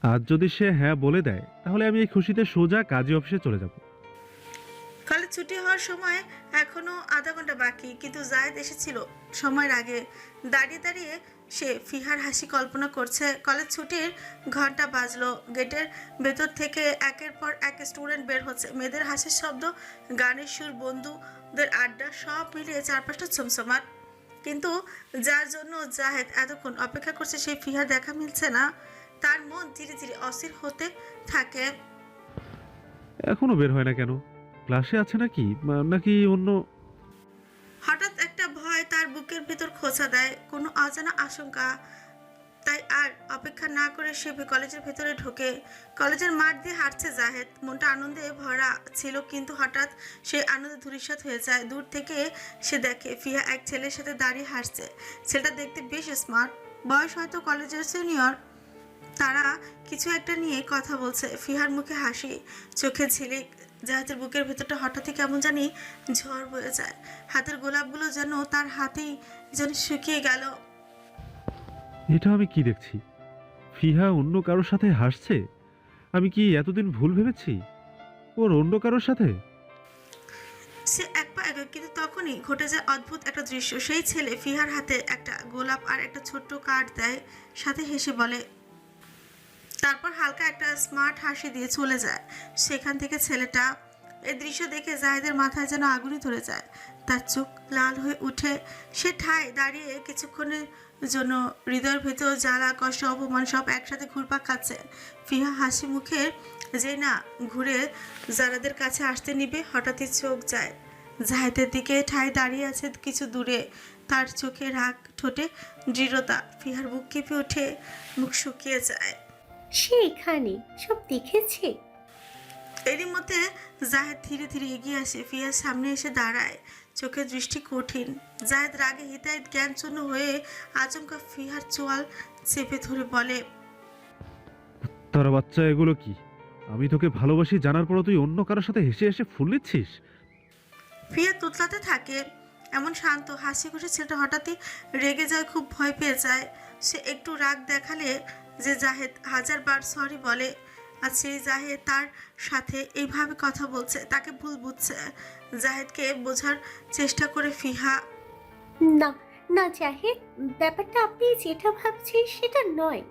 আজ যদি সে হ্যাঁ বলে দেয় তাহলে আমি এই খুশিতে সোজা কাজী অফিসে চলে যাব। কলেজ ছুটি হওয়ার সময় এখনো আধা ঘন্টা বাকি, কিন্তু জায়েদ এসেছিল সময়ের আগে। দাঁড়িয়ে দাঁড়িয়ে সে ফিহার হাসি কল্পনা করছে। কলেজ ছুটির ঘন্টা বাজলো, গেটের ভেতর থেকে একের পর এক স্টুডেন্ট বের হচ্ছে। মেয়েদের হাসির শব্দ, গানের সুর, বন্ধুদের আড্ডা, সব মিলিয়ে চারপাশটা ছমছমাট। কিন্তু যার জন্য জাহেদ এতক্ষণ অপেক্ষা করছে সেই ফিহার দেখা মিলছে না। তার মন ধীরে ধীরে অস্থির হতে থাকে। এখনো বের হয় না কেন? ক্লাসে আছে নাকি, নাকি অন্য? হঠাৎ একটা ভয় তার বুকের ভিতর খোঁচা দেয়, কোনো অজানা আশঙ্কা। তাই আর অপেক্ষা না করে সে কলেজের ভেতরে ঢোকে। কলেজের মাঠ দিয়ে হাঁটছে জাহেদ, মনটা আনন্দে ভরা ছিল, কিন্তু হঠাৎ সে আনন্দে ধূলিসাৎ হয়ে যায়। দূর থেকে সে দেখে ফিহা এক ছেলের সাথে দাঁড়িয়ে হাসছে। ছেলেটা দেখতে বেশ স্মার্ট, বয়স হয়তো কলেজের সিনিয়র। তারা কিছু একটা নিয়ে কথা বলছে। ফিহার মুখে হাসি, চোখে ঝিলিক। জাহাজের বুকের ভেতরটা হঠাৎই কেমন জানি ঝড় বয়ে যায়। হাতের গোলাপগুলো যেন তার হাতেই যেন শুকিয়ে গেল। এটা আমি কি দেখছি? ফিহা অন্য কারোর সাথে হাসছে? আমি কি এতদিন ভুল ভেবেছি? ওর অন্য কারোর সাথে? সে এক পা এগোয়, কিন্তু তখনই ঘটে যায় অদ্ভুত একটা দৃশ্য। সেই ছেলে ফিহার হাতে একটা গোলাপ আর একটা ছোট্ট কার্ড দেয়, সাথে হেসে বলে, তারপর হালকা একটা স্মার্ট হাসি দিয়ে চলে যায় সেখান থেকে ছেলেটা। এই দৃশ্য দেখে জাহিদের মাথায় যেন আগুনই ধরে যায়। তার চোখ লাল হয়ে উঠে। সে ঠায় দাঁড়িয়ে কিছুক্ষণের জন্য হৃদয়ের ভেতর জ্বালা, কষ্ট, অপমান সব একসাথে ঘুরপাক খাচ্ছে। ফিহা হাসি মুখে যে না ঘুরে জারাদের কাছে আসতে নিবে, হঠাৎই চোখ যায় জাহিদের দিকে। ঠায় দাঁড়িয়ে আছে কিছু দূরে, তার চোখে রাগ, ঠোঁটে দৃঢ়তা। ফিহার বুক কেঁপে ওঠে, মুখ শুকিয়ে যায়। সে এখানে সব দেখেছে। এরই মধ্যে জাহেদ ধীরে ধীরে এগিয়ে আসে, ফিয়ার সামনে এসে দাঁড়ায়, চোখের দৃষ্টি কঠিন। জাহেদ রাগে হিতাহিত জ্ঞানশূন্য হয়ে আচমকা ফিহার চোয়াল চেপে ধরে বলে, তারা বাচ্চা, এগুলো কি? আমি তোকে ভালোবাসি জানার পরও তুই অন্য কারোর সাথে হেসে হেসে ফুল নিচ্ছিস? ফিয়া তুতলাতে থাকে। এমন শান্ত হাসি খুশি ছেলেটা হঠাৎই রেগে যায়, খুব ভয় পেয়ে যায়। সে একটু রাগ দেখালে যে জাহেদ হাজারবার সরি বলে, আর সেই জাহেদ তার সাথে এইভাবে কথা বলছে, তাকে ভুল বুঝছে। জাহেদকে বোঝার চেষ্টা করে ফিহা। না, না জাহিদ, ব্যাপারটা আপনি যেটা ভাবছেন সেটা নয়।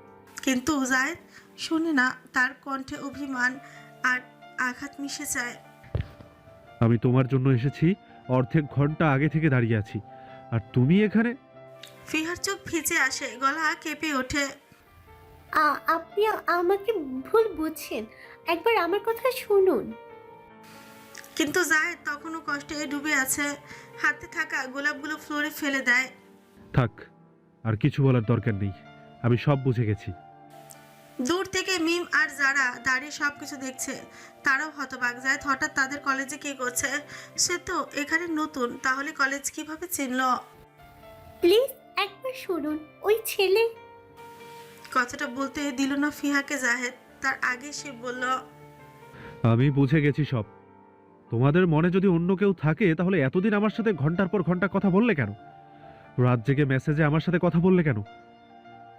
কিন্তু জাহেদ শুনে না, তার কণ্ঠে অভিমান আর আঘাত মিশে যায়। আমি তোমার জন্য এসেছি, অর্ধেক ঘন্টা আগে থেকে দাঁড়িয়ে আছি, আর তুমি এখানে? ফিহার চোখ ভিজে আসে, গলা কেঁপে ওঠে। আপনি আমাকে ভুল বুঝছেন, একবার আমার কথা শুনুন। কিন্তু জাহেদ তখনও কষ্টে ডুবে আছে। হাতে থাকা গোলাপগুলো ফ্লোরে ফেলে দেয়। থাক, আর কিছু বলার দরকার নেই, আমি সব বুঝে গেছি। দূর থেকে মিম আর যারা দাঁড়িয়ে সবকিছু দেখছে, তারাও হতবাক। জাহেদ হঠাৎ তাদের কলেজে কি করছে? সে তো এখানে নতুন, তাহলে কলেজ কিভাবে চিনল? প্লিজ একবার শুনুন, ওই ছেলে। কথাটা বলতে দিল না ফিহাকে জাহেদ, তার আগে সে বলল, আমি বুঝে গেছি সব। তোমাদের মনে যদি অন্য কেউ থাকে তাহলে এতদিন আমার সাথে ঘন্টার পর ঘন্টা কথা বললে কেন? রাত জেগে মেসেজে আমার সাথে কথা বললে কেন?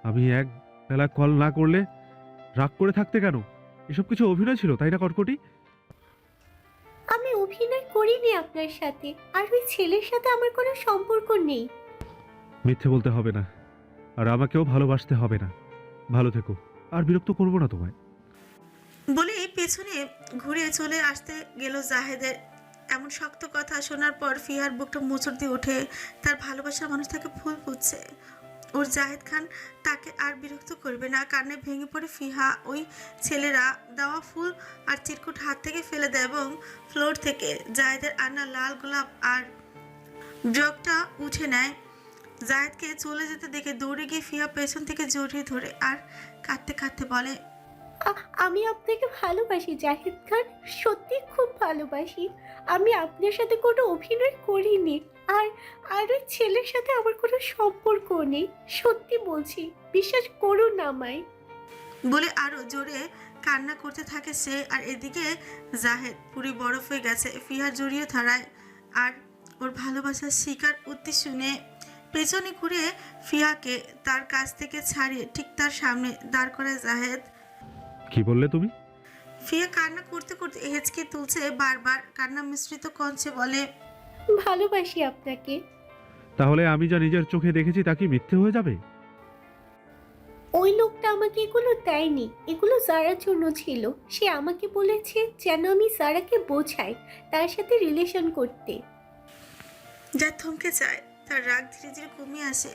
আমি এক বেলা কল না করলে রাগ করে থাকতে কেন? এসব কিছু অভিনয় ছিল, তাই না কটকটি? আমি অভিনয় করিনি আপনার সাথে, আর ওই ছেলের সাথে আমার কোনো সম্পর্ক নেই। মিথ্যে বলতে হবে না, আর আমাকেও ভালোবাসতে হবে না। ভালো থেকো, আর বিরক্ত করবো না তোমায়। বলে পেছনে ঘুরে চলে আসতে গেল জাহেদের। এমন শক্ত কথা শোনার পর ফিহার বুকটা মোচড় দিয়ে ওঠে। তার ভালোবাসার মানুষ তাকে ফুল পুচ্ছে। ওর জাহেদ খান তাকে আর বিরক্ত করবে না। কান্নায় ভেঙে পড়ে ফিহা। ওই ছেলেরা দেওয়া ফুল আর চিরকুট হাত থেকে ফেলে দেয় এবং ফ্লোর থেকে জাহেদের আনা লাল গোলাপ আর জগটা উঠে নেয়। জাহেদকে চলে যেতে দেখে দৌড়ে গিয়ে ফিহা পেছন থেকে জড়িয়ে ধরে আর কাঁদতে কাঁদতে বলে, আমি আপনাকে ভালোবাসি জাহিদ খান, সত্যি খুব ভালোবাসি। আমি আপনার সাথে কোনো অভিনয় করিনি, আর আর ওই ছেলের সাথে আমার কোনো সম্পর্ক নেই। সত্যি বলছি, বিশ্বাস করুন আমায়। বলে আরো জোরে কান্না করতে থাকে সে। আর এদিকে জাহেদ পুরি বরফ হয়ে গেছে। ফিহার জড়িয়ে ধরায় আর ওর ভালোবাসার শিকার উক্তি শুনে পেছনে ঘুরে ফিহাকে তার কাছ থেকে ছাড়িয়ে ঠিক তার সামনে দাঁড় করায় জাহেদ। কি বললে তুমি? ফিয়া কান্না করতে করতে হেঁচকে তুলছে, বারবার কান্না মিশ্রিত কণ্ঠে বলে, ভালোবাসি আপনাকে। তাহলে আমি যা নিজের চোখে দেখেছি তা কি মিথ্যে হয়ে যাবে? ওই লোকটা আমাকে এগুলো দেয়নি, এগুলো জারার জন্য ছিল। সে আমাকে বলেছে যেন আমি জারাকে বোঝাই তার সাথে রিলেশন করতে। যা থমকে যায়, তার রাগ ধীরে ধীরে কমে আসে,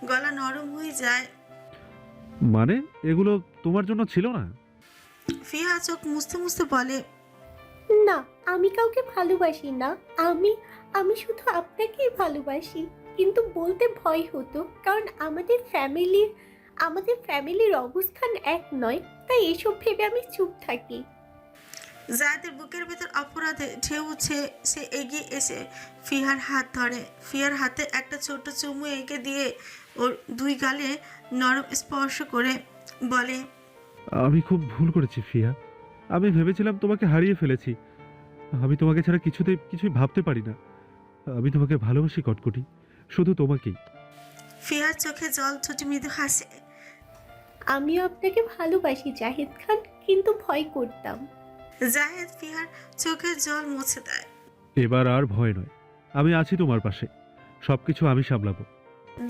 গলা নরম হয়ে যায়। মানে এগুলো তোমার জন্য ছিল না? ফিয়া চোখ মুছতে মুছতে বলে, না, আমি কাউকে ভালোবাসি না। আমি আমি শুধু আপনাকেই ভালোবাসি। কিন্তু বলতে ভয় হতো, কারণ আমাদের ফ্যামিলির অবস্থান এক নয়, তাই এসব ভেবে আমি চুপ থাকি। জায়দের বুকের ভেতর অপরাধে ঢেউ উঠে সে এগিয়ে এসে ফিহার হাত ধরে, ফিহার হাতে একটা ছোট্ট চুমু এঁকে দিয়ে ওর দুই গালে নরম স্পর্শ করে বলে, আমি খুব ভুল করেছি ফিয়া। আমি ভেবেছিলাম তোমাকে হারিয়ে ফেলেছি। আমি তোমাকে ছাড়া কিছুই ভাবতে পারি না। আমি তোমাকে ভালোবাসি কটকটি, শুধু তোমাকেই। ফিহার চোখে জল ছুটে মৃদু হাসে। আমিও আপনাকে ভালোবাসি জাহিদ খান, কিন্তু ভয় করতাম। জাহেদ ফিহার চোখের জল মুছে দেয়। এবার আর ভয় নয়, আমি আছি তোমার পাশে। সবকিছু আমি সামলাবো।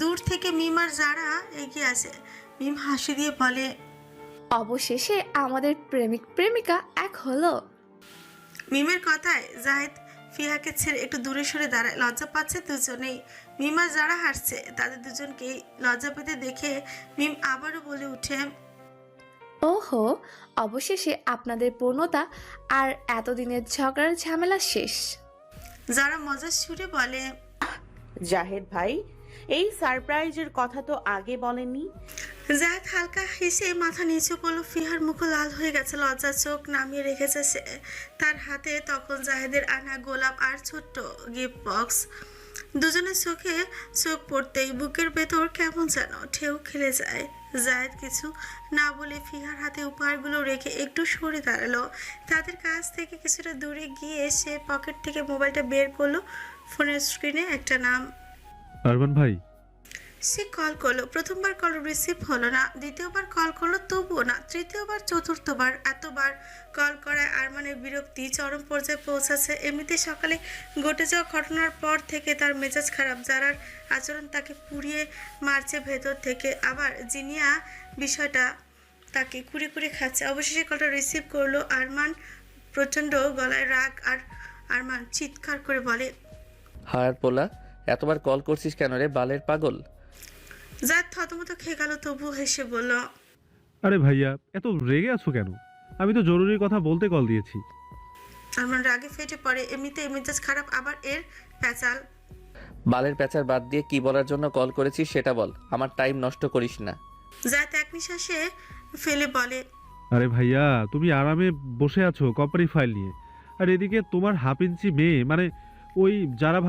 দূর থেকে মিম আর যারা এগিয়ে আসে। মিম হাসি দিয়ে বলে, অবশেষে আমাদের প্রেমিক প্রেমিকা এক হলো। মিমের কথায় জাহেদ ফিহাকে ছেড়ে একটু দূরে সরে দাঁড়ায়। লজ্জা পাচ্ছে দুজনেই। মিম আর যারা হাসছে, তাদের দুজনকেই লজ্জা পেতে দেখে মিম আবারও বলে উঠে, ওহো, অবশেষে আপনাদের পূর্ণতা আর এতদিনের ঝগড়ার ঝামেলা শেষ। যারা মজার সুরে বলে, জাহেদ ভাই, এই সারপ্রাইজের কথা তো আগে বলেননি। জাহেদ হালকা হেসে মাথা নিচু করলো। ফিহার মুখ লাল হয়ে গেছে, লজ্জা চোখ নামিয়ে রেখেছে সে। তার হাতে তখন জাহেদের আনা গোলাপ আর ছোট্ট গিফট বক্স। দুজনের চোখে চোখ পড়তেই বুকের ভেতর কেমন যেন ঢেউ খেলে যায়। জায়েদ কিছু না বলে ফিহার হাতে উপহারগুলো রেখে একটু সরে দাঁড়ালো। তাদের কাছ থেকে কিছুটা দূরে গিয়ে সে পকেট থেকে মোবাইলটা বের করলো। ফোনের স্ক্রিনে একটা নাম। আরমান ভাই। সে কল করলো। প্রথমবার কল রিসিভ হলো না, দ্বিতীয়বার কল করলো তবুও না, তৃতীয়বার চতুর্থবার। এতবার কল করায় আরমানের বিরক্তি চরম পর্যায়ে পৌঁছাচ্ছে। এমনিতে সকালে ঘটে যাওয়া ঘটনার পর থেকে তার মেজাজ খারাপ। যারার আচরণ তাকে পুড়িয়ে মারছে ভেতর থেকে, আবার জিনিয়া বিষয়টা তাকে কুড়ে কুড়ে খাচ্ছে। অবশেষে কলটা রিসিভ করলো আরমান। প্রচণ্ড গলায় রাগ। আর আরমান চিৎকার করে বলে, হায়ার পোলা, এতবার কল করছিস কেন রে বালের পাগল? যা থতমত খেয়ে গেল, তবু হেসে বলল, আরে ভাইয়া, এত রেগে আছো কেন? আমি তো জরুরি কথা বলতে কল দিয়েছি। আরমান রাগে ফেটে পড়ে। এমনিতে মেজাজ খারাপ, আবার এর প্যাচাল। বালের প্যাচার বাদ দিয়ে কি বলার জন্য কল করেছিস সেটা বল, আমার টাইম নষ্ট করিস না। জাত এক নিঃশ্বাসে ফেলে বলে, আরে ভাইয়া, তুমি আরামে বসে আছো কোম্পানি ফাইল নিয়ে, আর এদিকে তোমার হাফ ইঞ্চি মেয়ে, মানে ওই যারা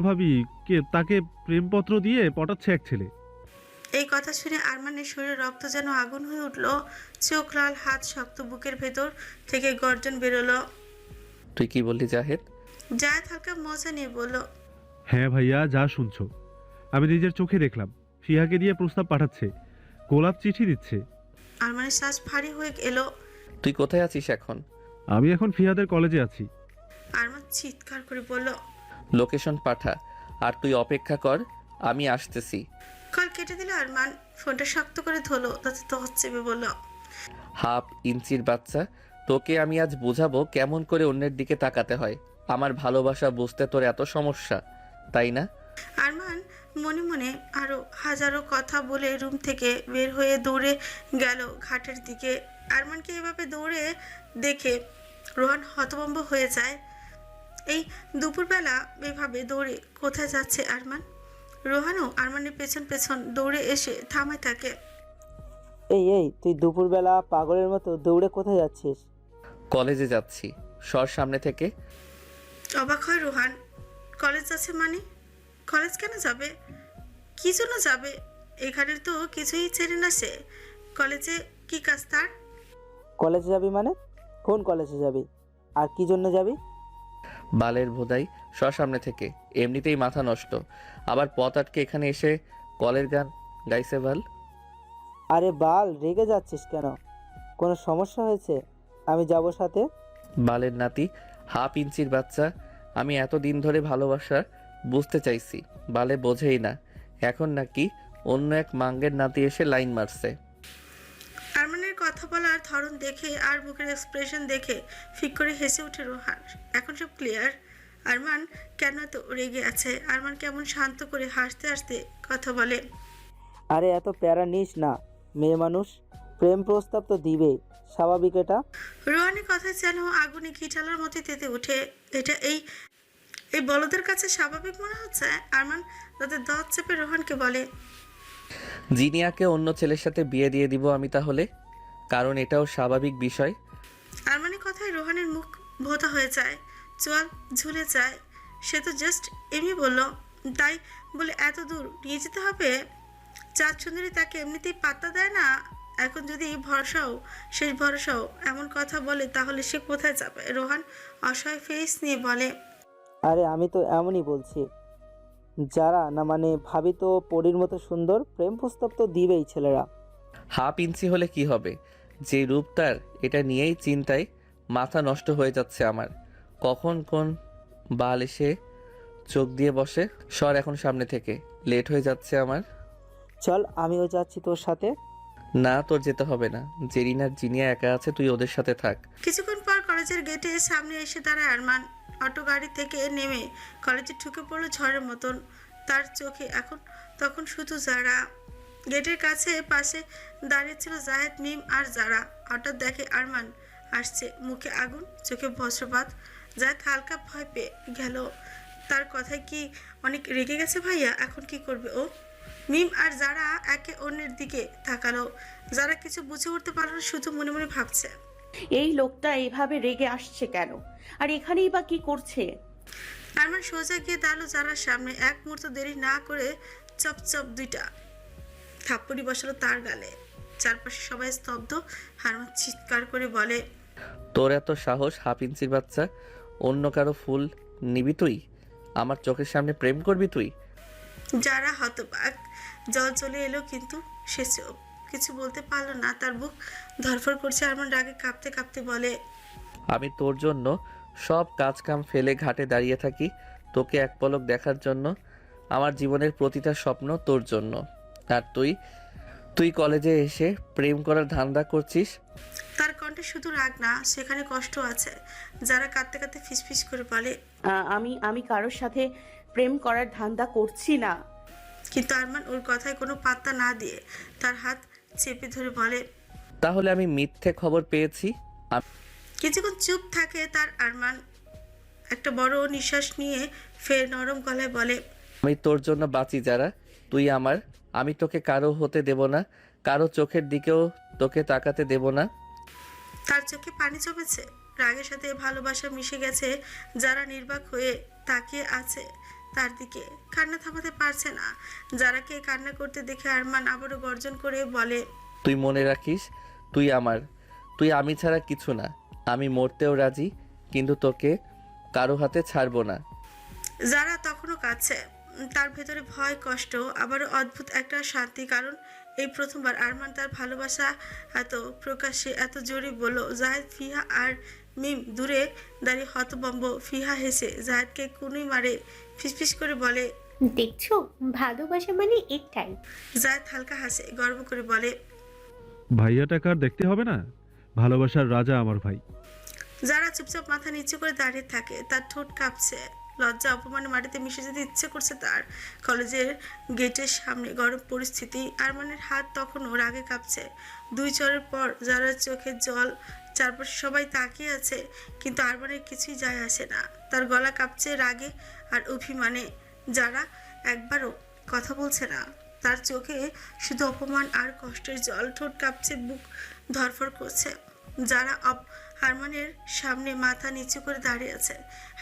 ভাবি কে তাকে প্রেমপত্র দিয়ে পটাচ্ছে এক ছেলে। এই কথা শুনে আরমানের শরীরে রক্ত যেন আগুন হয়ে উঠল। চোখ লাল, হাত শক্ত, বুকের ভেতর থেকে গর্জন বেরোলো। তুই কি বললি জাহেদ? জাত হালকা মজা নিয়ে বলল, হ্যাঁ ভাইয়া, যা শুনছো আমি নিজের চোখে দেখলাম। ফিহাকে দিয়ে প্রস্তাব পাঠাচ্ছে, গোলাপ চিঠি দিচ্ছে। আরমানের শ্বাস ভারী হয়ে এলো। তুই কোথায় আছিস এখন? আমি এখন ফিহাদের কলেজে আছি। আরমান চিৎকার করে বলল, লোকেশন পাঠা, আর তুই অপেক্ষা কর, আমি আসতেছি। কল কেটে দিল আরমান। ফোনটা শক্ত করে ধরলো, তাতে তো চেপে বলল, হাফ ইঞ্চির বাচ্চা, তোকে আমি আজ বোঝাবো কেমন করে অন্যের দিকে তাকাতে হয়। আমার ভালোবাসা বুঝতে তোর এত সমস্যা, তাই না? আরমান মনে মনে আরো হাজারো কথা বলে রুম থেকে বের হয়ে দৌড়ে গেল ঘাটের দিকে। আরমানকে এভাবে দৌড়ে দেখে রোহান হতভম্ব হয়ে যায়। এই দুপুরবেলা এভাবে দৌড়ে কোথায় যাচ্ছে আরমান? রোহানও আরমানের পেছন পেছন দৌড়ে এসে থামায় তাকে। এই এই তুই দুপুরবেলা পাগলের মতো দৌড়ে কোথায় যাচ্ছিস? কলেজে যাচ্ছি, সর সামনে থেকে। অবাক হয় রোহান। কলেজ যাচ্ছে মানে? কলেজ কেন যাবে? কি জন্য যাবে? এখানের তো কিছুই ছেড়ে না সে। কলেজে কি কাজ তার? কলেজে যাবি মানে? কোন কলেজে যাবি? আর কি জন্য যাবি? বালের ভোদাই, সর সামনে থেকে। এমনিতেই মাথা নষ্ট, আবার পথ আটকে এখানে এসে কলের গান গাইছে বাল। আরে বাল, রেগে যাচ্ছিস কেন? কোনো সমস্যা হয়েছে? আমি যাব সাথে। বালের নাতি, হাফ ইঞ্চির বাচ্চা। আমি এতদিন ধরে ভালোবাসা বুঝতে চাইছি, বালে বোঝেই না। এখন নাকি অন্য এক মাঙ্গের নাতি এসে লাইন মারছে। আরমানের কথা বলার ধরন দেখে আর মুখের এক্সপ্রেশন দেখে ফিক করে হেসে ওঠে রোহান। এখন সব ক্লিয়ার। আরমান কেন এত রেগে আছে, আরমান কেমন শান্ত করে হাসতে হাসতে কথা বলে। আরে এত প্যারা নিস না, মেয়ে মানুষ, প্রেম প্রস্তাব তো দিবেই, স্বাভাবিক এটা। রোহানের কথায় যেন আগুনে ঘি ঢালার মতো তেতে ওঠে। এটা এই এই বলদের কাছে স্বাভাবিক মনে হচ্ছে। আরমান তাদের দাঁত চেপে রোহানকে বলে, জিনিয়াকে অন্য ছেলের সাথে বিয়ে দিয়ে দিব আমি তাহলে, কারণ এটাও স্বাভাবিক বিষয়। আরমানের কথায় রোহানের মুখ ভোতা হয়ে যায়, চোয়াল ঝুলে যায়। সে তো জাস্ট এমনি বলল, তাই বলে এত দূর নিয়ে যেতে হবে? চাঁদ সুন্দরী তাকে এমনিতেই পাত্তা দেয় না। এখন যদি ভরসাও, শেষ ভরসাও এমন কথা বলে, তাহলে সে কোথায় যাবে? রোহান অসহায় ফেস নিয়ে বলে, আরে আমি তো এমনই বলছি। যারা না মানে ভাবি তো পরীর মতো সুন্দর, প্রেম প্রস্তাব তো দিবেই ছেলেরা। হাফ ইঞ্চি হলে কি হবে? যে রূপ তার, এটা নিয়েই চিন্তায় মাথা নষ্ট হয়ে যাচ্ছে আমার। কখন কোন বাল এসে চোখ দিয়ে বসে। সর এখন সামনে থেকে, লেট হয়ে যাচ্ছে আমার। চল আমিও যাচ্ছি তোর সাথে। না, তোর যেতে হবে না। জেরিনার জিনিয়া একা আছে, তুই ওদের সাথে থাক। কিছুক্ষণ পর কলেজের গেটে সামনে এসে দাঁড়ায় আরমান। অটো গাড়ি থেকে নেমে কলেজে ঢুকে পড়লো ঝড়ের মতন। তার চোখে এখন তখন শুধু যারা। গেটের কাছে পাশে দাঁড়িয়ে ছিল জাহেদ, মিম আর যারা। হঠাৎ দেখে আরমান আসছে, মুখে আগুন, চোখে বজ্রপাত। জাহেদ হালকা ভয় পেয়ে গেল। তার কথায় কি অনেক রেগে গেছে ভাইয়া? এখন কি করবে ও? মিম আর যারা একে অন্যের দিকে তাকালো। যারা কিছু বুঝে উঠতে পারলো না, শুধু মনে মনে ভাবছে, এই লোকটা এইভাবে রেগে আসছে কেন, আর এখানেই বা কি করছে? আরমান সোজা গিয়ে দাঁড়ালো যারার সামনে। এক মুহূর্ত দেরি না করে চপ দুইটা থাপ্পড়ি বসালো তার গালে। চারপাশে সবাই স্তব্ধ। আরমান চিৎকার করে বলে, তোর এত সাহস, হাফ ইঞ্চির বাচ্চা! অন্য কারো ফুল নিবি তুই? আমার চোখের সামনে প্রেম করবি তুই? যারা হতবাক। জল চলে এলো, কিন্তু সে চুপ, কিছু বলতে পারলো না। তার বুক ধরফর করছে। আরমান রাগে কাঁপতে কাঁপতে বলে, আমি তোর জন্য সব কাজ কাম ফেলে ঘাটে দাঁড়িয়ে থাকি, তোকে এক পলক দেখার জন্য। আমার জীবনের প্রতিটা স্বপ্ন তোর জন্য। আর তুই কলেজে এসে প্রেম করার ধান্দা করছিস। তার কণ্ঠে শুধু রাগ না, সেখানে কষ্ট আছে। যারা কাঁদতে কাঁদতে ফিসফিস করে বলে, আমি কারোর সাথে প্রেম করার ধান্দা করছি না। কিন্তু আরমান ওর কথায় কোনো পাত্তা না দিয়ে তার হাত চেপে ধরে বলে, তাহলে আমি মিথ্যে খবর পেয়েছি। কিছুক্ষণ চুপ থাকে তার। আরমান একটা বড় নিঃশ্বাস নিয়ে ফের নরম গলায় বলে, আমি তোর জন্য বাঁচি যারা, তুই আমার। আমি তোকে কারো হতে দেব না, কারো চোখের দিকেও তোকে তাকাতে দেব না। তার চোখে পানি জমেছে, রাগের সাথে ভালোবাসা মিশে গেছে। যারা নির্বাক হয়ে তাকিয়ে আছে তার দিকে, কান্না থামাতে পারছে না। যারাকে কান্না করতে দেখে আরমান আবারও গর্জন করে বলে, তুই মনে রাখিস, তুই আমি ছাড়া কিছু না। আমি মরতেও রাজি, কিন্তু তোকে কারো হাতে ছাড়বো না। যারা তখনও কাঁদছে। তার ভেতরে ভয়, কষ্ট, আবারও অদ্ভুত একটা শান্তি। কারণ এই প্রথমবার আরমান তার ভালোবাসা এত প্রকাশ্যে, এত জোরে বলল। জাহেদ, ফিহা আর মিম দূরে দাঁড়িয়ে হতভম্ব। ফিহা হেসে জাহেদকে কুনুই মারে, ফিসফিস করে বলে, দেখছো, ভালোবাসা মানে এটাই। জাহেদ হালকা হাসে, গর্ব করে বলে, ভাইয়াটাকে আর দেখতে হবে না, ভালোবাসার রাজা আমার ভাই। যারা চুপচাপ মাথা নিচু করে দাঁড়িয়ে থাকে। তার ঠোঁট কাঁপছে, লজ্জা অপমানে মাটিতে মিশে যেতে ইচ্ছে করছে তার। কলেজের গেটের সামনে গরম পরিস্থিতি। আরমানের হাত তখনও রাগে কাঁপছে। দুই চরের পর যারা চোখের জল, চারপাশে সবাই তাকিয়ে আছে, কিন্তু আরমানের কিছুই যায় আসে না। তার গলা কাঁপছে রাগে আর অভিমানে। যারা একবারও কথা বলছে না, তার চোখে শুধু অপমান আর কষ্টের জল। ঠোঁট কাঁপছে, বুক ধরফর করছে। যারা আরমানের সামনে মাথা নিচু করে দাঁড়িয়ে আছে।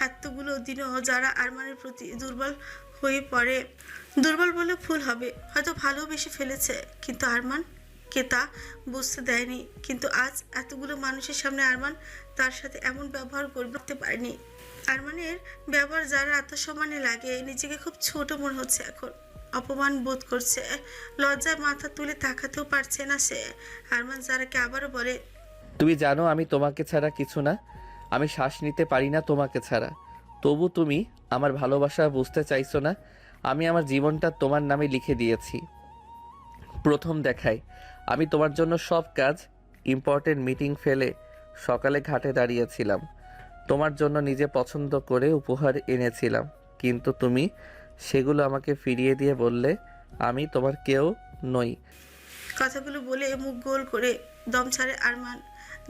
এতগুলো দিনও যারা আরমানের প্রতি দুর্বল হয়ে পড়ে। দুর্বল বলে ভুল হবে, হয়তো ভালোবেসে ফেলেছে, কিন্তু আরমান কে তা বুঝতে দেয়নি। কিন্তু আজ এতগুলো মানুষের সামনে আরমান তার সাথে এমন ব্যবহার করতে পারেনি। আরমানের ব্যবহার যারা আত্মসম্মানে লাগে। নিজেকে খুব ছোট মনে হচ্ছে এখন, অপমান বোধ করছে। লজ্জায় মাথা তুলে তাকাতেও পারছে না সে। আরমান যারাকে আবারও বলে, তুমি জানো আমি তোমাকে ছাড়া কিছু না, আমি শ্বাস নিতে পারি না তোমাকে ছাড়া। তবু তুমি আমার ভালোবাসা বুঝতে চাইছো না। আমি আমার জীবনটা তোমার নামে লিখে দিয়েছি। প্রথম দেখায় আমি তোমার জন্য সব কাজ, ইম্পর্টেন্ট মিটিং ফেলে সকালে ঘাটে দাঁড়িয়েছিলাম। তোমার জন্য নিজে পছন্দ করে উপহার এনেছিলাম, কিন্তু তুমি সেগুলো আমাকে ফিরিয়ে দিয়ে বললে আমি তোমার কেউ নই। কথাগুলো বলে মুখ গোল করে দম ছাড়ে আরমান।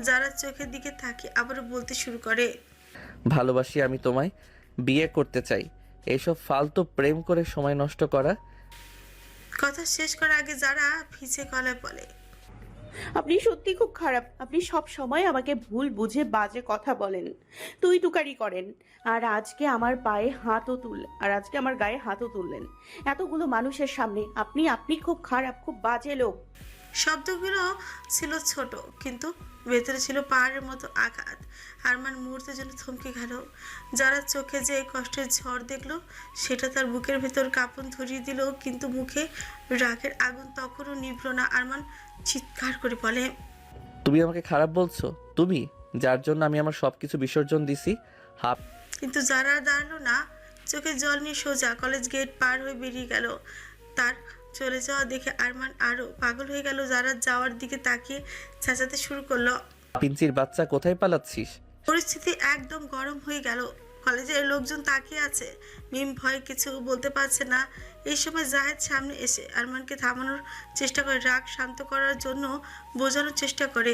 যারা চোখের দিকে তাকিয়ে আবারও বলতে শুরু করে, ভালোবাসি, আমি তোমায় বিয়ে করতে চাই। এইসব ফালতু প্রেম করে সময় নষ্ট করা। কথা শেষ করার আগে যারা ভিজে গলায় বলে, আপনি সত্যি খুব খারাপ। আপনি সব সময় আমাকে ভুল বুঝে বাজে কথা বলেন, তুই তুকারি করেন। আর আজকে আমার গায়ে হাতও তুললেন এতগুলো মানুষের সামনে। আপনি খুব খারাপ, খুব বাজে লোক। শব্দগুলো ছিল ছোট, কিন্তু ভেতরে ছিল পাহাড়ের মতো আঘাত। আরমান মুহূর্তের জন্য থমকে গেল। যারা চোখে যে কষ্টের ঝড় দেখলো, সেটা তার বুকের ভেতর কাঁপন ধরিয়ে দিল, কিন্তু মুখে রাগের আগুন তখনও নিভল না। আরমান চিৎকার করে বলে, তুমি আমাকে খারাপ বলছো? তুমি, যার জন্য আমি আমার সবকিছু বিসর্জন দিছি। হাপ কিন্তু যারা দাঁড়ালো না। চোখে জল নিয়ে সোজা কলেজ গেট পার হয়ে বেরিয়ে গেল। তার চলে যাওয়া দেখে আরমান আরো পাগল হয়ে গেল। যারা যাওয়ার দিকে তাকিয়ে চেঁচাতে শুরু করলো। পিঞ্চির বাচ্চা, কোথায় পালাচ্ছিস? পরিস্থিতি একদম গরম হয়ে গেল। কলেজের লোকজন তাকিয়ে আছে। মিম ভয় কিছু বলতে পারছে না। এই সময় জাহেদ সামনে এসে আরমানকে থামানোর চেষ্টা করে, রাগ শান্ত করার জন্য বোঝানোর চেষ্টা করে।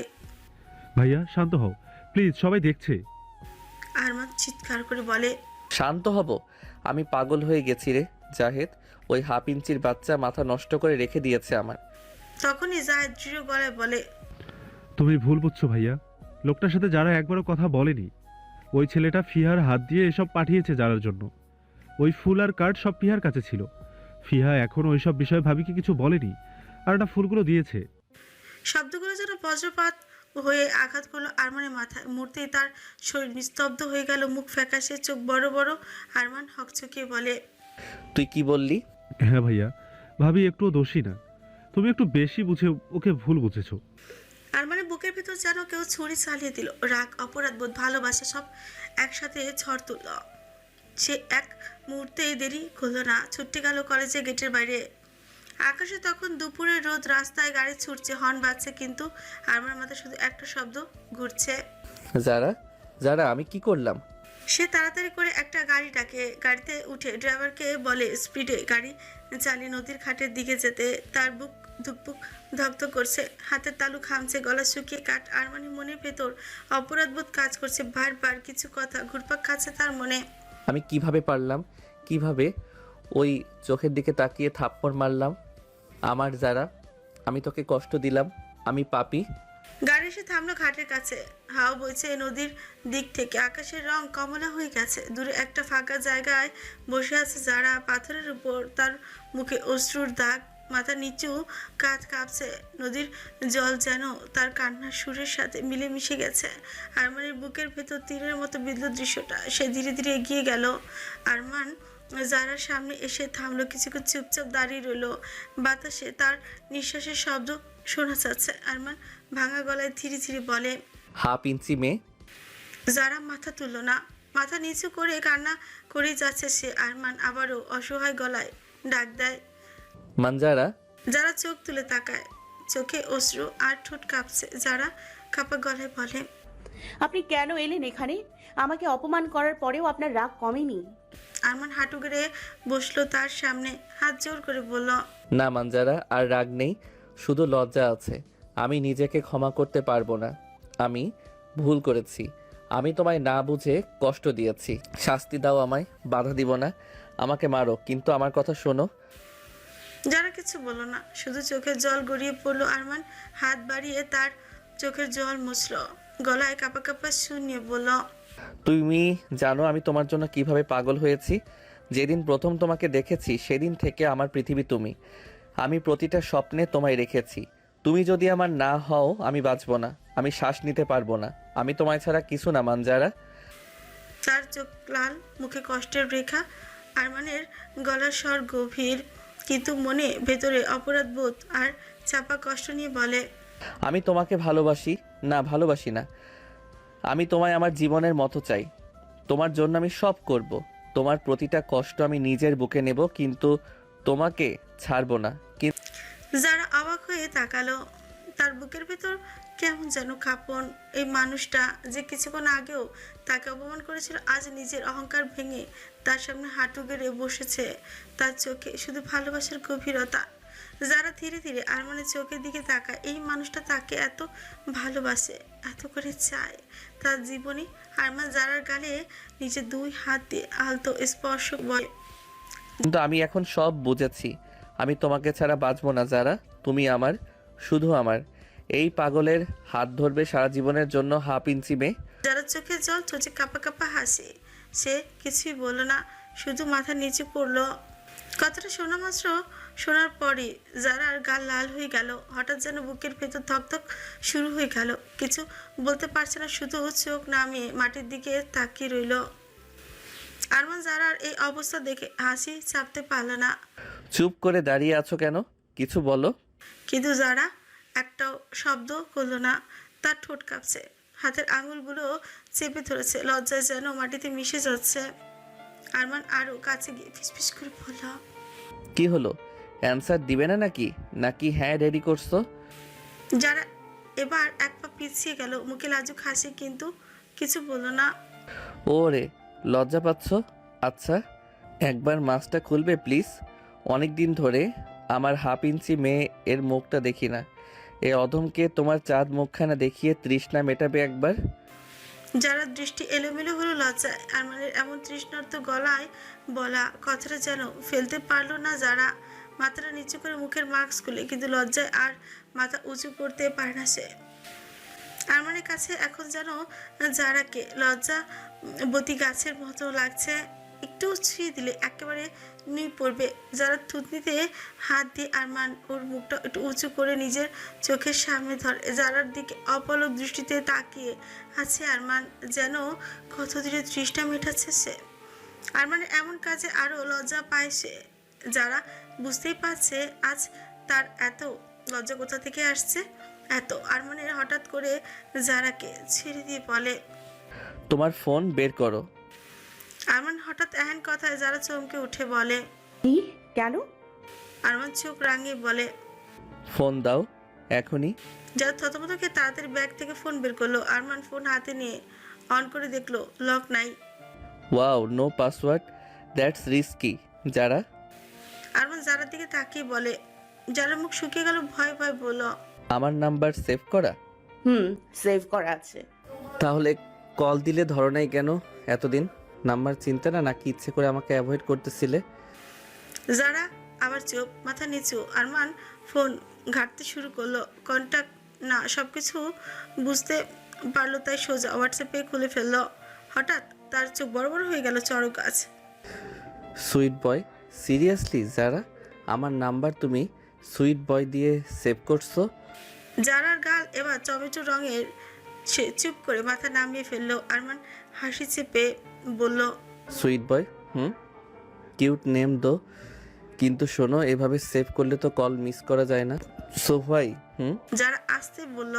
ভাইয়া শান্ত হও প্লিজ, সবাই দেখছে। আরমান চিৎকার করে বলে, শান্ত হব? আমি পাগল হয়ে গেছি রে জাহেদ। ওই হাফ ইঞ্চির বাচ্চা মাথা নষ্ট করে রেখে দিয়েছে আমার। তখনই জাহেদ দৃঢ় গলায় বলে, তুমি ভুল বুঝছো ভাইয়া, লোকটার সাথে যারা একবারও কথা বলেনি। ওই ছেলেটা ফিহার হাত দিয়ে এসব পাঠিয়েছে যারার জন্য। ওই ফুল আর কার্ড সব ফিহার কাছে ছিল। ফিহা এখন ওইসব বিষয়ে ভাবিকে কিছু বলেনি, আর না ফুলগুলো দিয়েছে। শব্দগুলো যেন বজ্রপাত হয়ে আঘাত করলো আরমানের মাথায়। মুহূর্তেই তার শরীর নিস্তব্ধ হয়ে গেল, মুখ ফ্যাকাশে, চোখ বড় বড়। আরমান হকচকিয়ে বলে, তুই কি বললি? হ্যাঁ ভাইয়া, ভাবি একটুও দোষী না, তুমি একটু বেশি বুঝে ওকে ভুল বুঝেছো। আরমানের বুকের ভিতর যেন কেউ ছুরি চালিয়ে দিল। রাগ, অপরাধ বোধ, ভালোবাসা সব একসাথে ঝড় তুলল। সে এক মুহূর্তে দেরি করলো না, ছুটে গেল কলেজের গেটের বাইরে। আকাশে তখন দুপুরের রোদ, রাস্তায় গাড়ি ছুটছে, হর্ন বাজছে, কিন্তু আরমানের মাথায় শুধু একটা শব্দ ঘুরছে, যারা যারা আমি কি করলাম? সে তাড়াতাড়ি করে একটা গাড়ি ডাকে। গাড়িতে উঠে ড্রাইভারকে বলে স্পিডে গাড়ি চালিয়ে নদীর ঘাটের দিকে যেতে। তার বুক ধুকপুক ধকধক করছে, হাতের তালু খামছে, গলা শুকিয়ে কাঠ। আরমানের মনের ভেতর অপরাধবোধ কাজ করছে, বারবার কিছু কথা ঘুরপাক খাচ্ছে তার মনে। আমি কিভাবে পারলাম? কিভাবে ওই চোখের দিকে তাকিয়ে থাপ্পড় মারলাম? আমার যারা, আমি তোকে কষ্ট দিলাম, আমি পাপী। গাড়ি এসে থামলো ঘাটের কাছে। হাওয়া বইছে নদীর দিক থেকে, আকাশের রং কমলা হয়ে গেছে। দূরে একটা ফাঁকা জায়গায় বসে আছে যারা, পাথরের উপর, তার মুখে অশ্রুর দাগ, মাথা নিচু, কাঁধ কাঁপছে। নদীর জল যেন তার কান্নার সুরের সাথে মিলেমিশে গেছে। আরমানের বুকের ভেতর তীরের মতো বিঁধল দৃশ্যটা। সে ধীরে ধীরে এগিয়ে গেল। আরমান যারার সামনে এসে থামলো, কিছুক্ষণ চুপচাপ দাঁড়িয়ে রইল। বাতাসে তার নিঃশ্বাসের শব্দ শোনা যাচ্ছে। আরমান ভাঙা গলায় ধীরে ধীরে বলে, হাফ ইঞ্চি মেয়ে। যারা মাথা তুলল না, মাথা নিচু করে কান্না করে যাচ্ছে সে। আরমান আবারও অসহায় গলায় ডাক দেয়, মানজারা। যারা চোখ তুলে তাকায়, চোখে অশ্রু আর ঠোঁট কাঁপছে। যারা কাঁপা গলায় বলে, আপনি কেন এলেন এখানে? আমাকে অপমান করার পরেও আপনার রাগ কমেনি? আরমান হাঁটু গেড়ে বসলো তার সামনে, হাত জোর করে বলল, না মানজারা, আর রাগ নেই, শুধু লজ্জা আছে। আমি নিজেকে ক্ষমা করতে পারবো না। আমি ভুল করেছি। আমি তোমায় না বুঝে কষ্ট দিয়েছি। শাস্তি দাও আমায়, বাধা দিব না। আমাকে মারো, কিন্তু আমার কথা শোনো। যারা কিছু বলল না, শুধু চোখের জল গড়িয়ে পড়লো। আরমান হাত বাড়িয়ে তার চোখের জল মুছল, গলায় কাঁপা কাঁপা সুর নিয়ে বলল, তুমি জানো আমি তোমার জন্য কিভাবে পাগল হয়েছি? যেদিন প্রথম তোমাকে দেখেছি সেদিন থেকে আমার পৃথিবী তুমি। আমি প্রতিটা স্বপ্নে তোমায় রেখেছি। তুমি যদি আমার না হও আমি বাঁচবো না, আমি শ্বাস নিতে পারবো না। আমি তোমায় ছাড়া কিছু না মানজারা। তার চোখ লাল, মুখে কষ্টের রেখা। আরমানের গলার স্বর গভীর, কিন্তু মনে ভেতরে অপরাধ বোধ আর চাপা কষ্ট নিয়ে বলে, আমি তোমাকে ভালোবাসি না, ভালোবাসি না। আমি তোমায় আমার জীবনের মতো চাই। তোমার জন্য আমি সব করব। তোমার প্রতিটা কষ্ট আমি নিজের বুকে নেব, কিন্তু তোমাকে ছাড়বো না। যারা অবাক হয়ে তাকালো, তার বুকের ভেতর কেমন যেন কাঁপন। এই মানুষটা যে কিছুক্ষণ আগেও তাকে অপমান করেছিল, আজ নিজের অহংকার ভেঙে তার সামনে হাঁটু গেড়ে বসেছে। তার চোখে শুধু ভালোবাসার গভীরতা। যারা ধীরে ধীরে আরমানের চোখের দিকে তাকায়, এই মানুষটা তাকে এত ভালোবাসে, এত করে চায় তার জীবনে। আরমান যারার গালে নিজের 2 হাত দিয়ে আলতো স্পর্শ বয়। কিন্তু আমি এখন সব বুঝেছি। আমি তোমাকে ছাড়া বাঁচবো না যারা। তুমি আমার, শুধু আমার। এই পাগলের হাত ধরবে সারা জীবনের জন্য, হাফ ইঞ্চি মেয়ে। যারা চোখে জল, চোখে কাঁপা কাঁপা হাসি। সে কিছুই বলল না, শুধু মাথা নিচে পড়লো। কথাটা শোনা মাত্র, শোনার পরে যারার গাল লাল হয়ে গেল। হঠাৎ যেন বুকের ভেতর ধকধক শুরু হয়ে গেল। কিছু বলতে পারছে না, শুধু চোখ নামিয়ে মাটির দিকে তাকিয়ে রইল। আরমান যারার এই অবস্থা দেখে হাসি চাপতে পারল না। চুপ করে দাঁড়িয়ে আছো কেন? কিছু বলো। কিন্তু যারা একটাও শব্দ করলো না। তার ঠোঁট কাঁপছে, হাতের আঙুলগুলো চেপে ধরেছে, লজ্জায় যেন মাটিতে মিশে যাচ্ছে। আরমান আরো কাছে গিয়ে ফিসফিস করে বলল, কি হলো? অ্যানসার দিবে না নাকি? নাকি হ্যাঁ রেডি করছো? যারা এবার এক পা পিছিয়ে গেল, মুখে লাজুক হাসি, কিন্তু কিছু বলল না। ওরে, লজ্জা পাচ্ছ? আচ্ছা, একবার মাস্কটা খুলবে প্লিজ? অনেক দিন ধরে আমার হাফ ইঞ্চি মেয়ে এর মুখটা দেখি না। এ অধমকে তোমার চাঁদ মুখখানা দেখিয়ে তৃষ্ণা মেটাবে একবার। যারা দৃষ্টি এলোমেলো হলো লজ্জায়। আরমানের এমন তৃষ্ণার্ত গলায় বলা কথাটা যেন ফেলতে পারলো না। যারা মাথাটা নিচু করে মুখের মাস্ক খুলে, কিন্তু লজ্জায় আর মাথা উঁচু করতে পারে না সে। আরমানের কাছে এখন যেন যারাকে লজ্জা বতী গাছের মতো লাগছে। একটু ছুঁয়ে দিলে একেবারে নুই পড়বে। যারা থুতনিতে হাত দিয়ে আরমান ওর মুখটা একটু উঁচু করে নিজের চোখের সামনে ধরে। যারার দিকে অপলক দৃষ্টিতে তাকিয়ে আছে আরমান, যেন কত দূরে তৃষ্ণা মেটাচ্ছে সে। আরমানের এমন কাজে আরও লজ্জা পায় সে। যারা বুঝতেই পারছে আজ তার এত লজ্জা কোথা থেকে আসছে। এত আরমানের হঠাৎ করে যারাকে ছেড়ে দিয়ে বলে, তোমার ফোন বের করো। আরমান হঠাৎ এহেন কথায় যারা চমকে উঠে বলে, কি? কেন? আরমান চোখ রাঙিয়ে বলে, ফোন দাও এখনই। যারা থতমতকে তাড়াতাড়ি ব্যাগ থেকে ফোন বের করলো। আরমান ফোন হাতে নিয়ে অন করে দেখলো লক নাই। Wow, no password, that's risky. Zara? Arman যারার দিকে তাকিয়ে বলে। যারা মুখ শুকিয়ে গেল, ভয় ভয় বলল, আমার নাম্বার সেভ করা? সেভ করা আছে। তাহলে কল দিলে ধরো নাই কেন এতদিন? নাম্বার চিনতে না, নাকি ইচ্ছে করে আমাকে অ্যাভয়েড করতেছিলে? যারা আবার চোখ, মাথা নিচু। আরমান ফোন ঘাঁটতে শুরু করলো। কন্টাক্ট না, সবকিছু বুঝতে পারলো, তাই সোজা হোয়াটসঅ্যাপে খুলে ফেললো। হঠাৎ তার চোখ বড় বড় হয়ে গেল চড়ক গাছ। সুইট বয়? সিরিয়াসলি যারা, আমার নাম্বার তুমি সুইট বয় দিয়ে সেভ করছো? যারার গাল এবার টমেটো রঙের। সে চুপ করে মাথা নামিয়ে ফেললো। আরমান হাসি চেপে বলল, সুইট বয়? কিউট নেম দো, কিন্তু শোনো, এভাবে সেভ করলে তো কল মিস করা যায় না। So why? যারা আসতে বলল।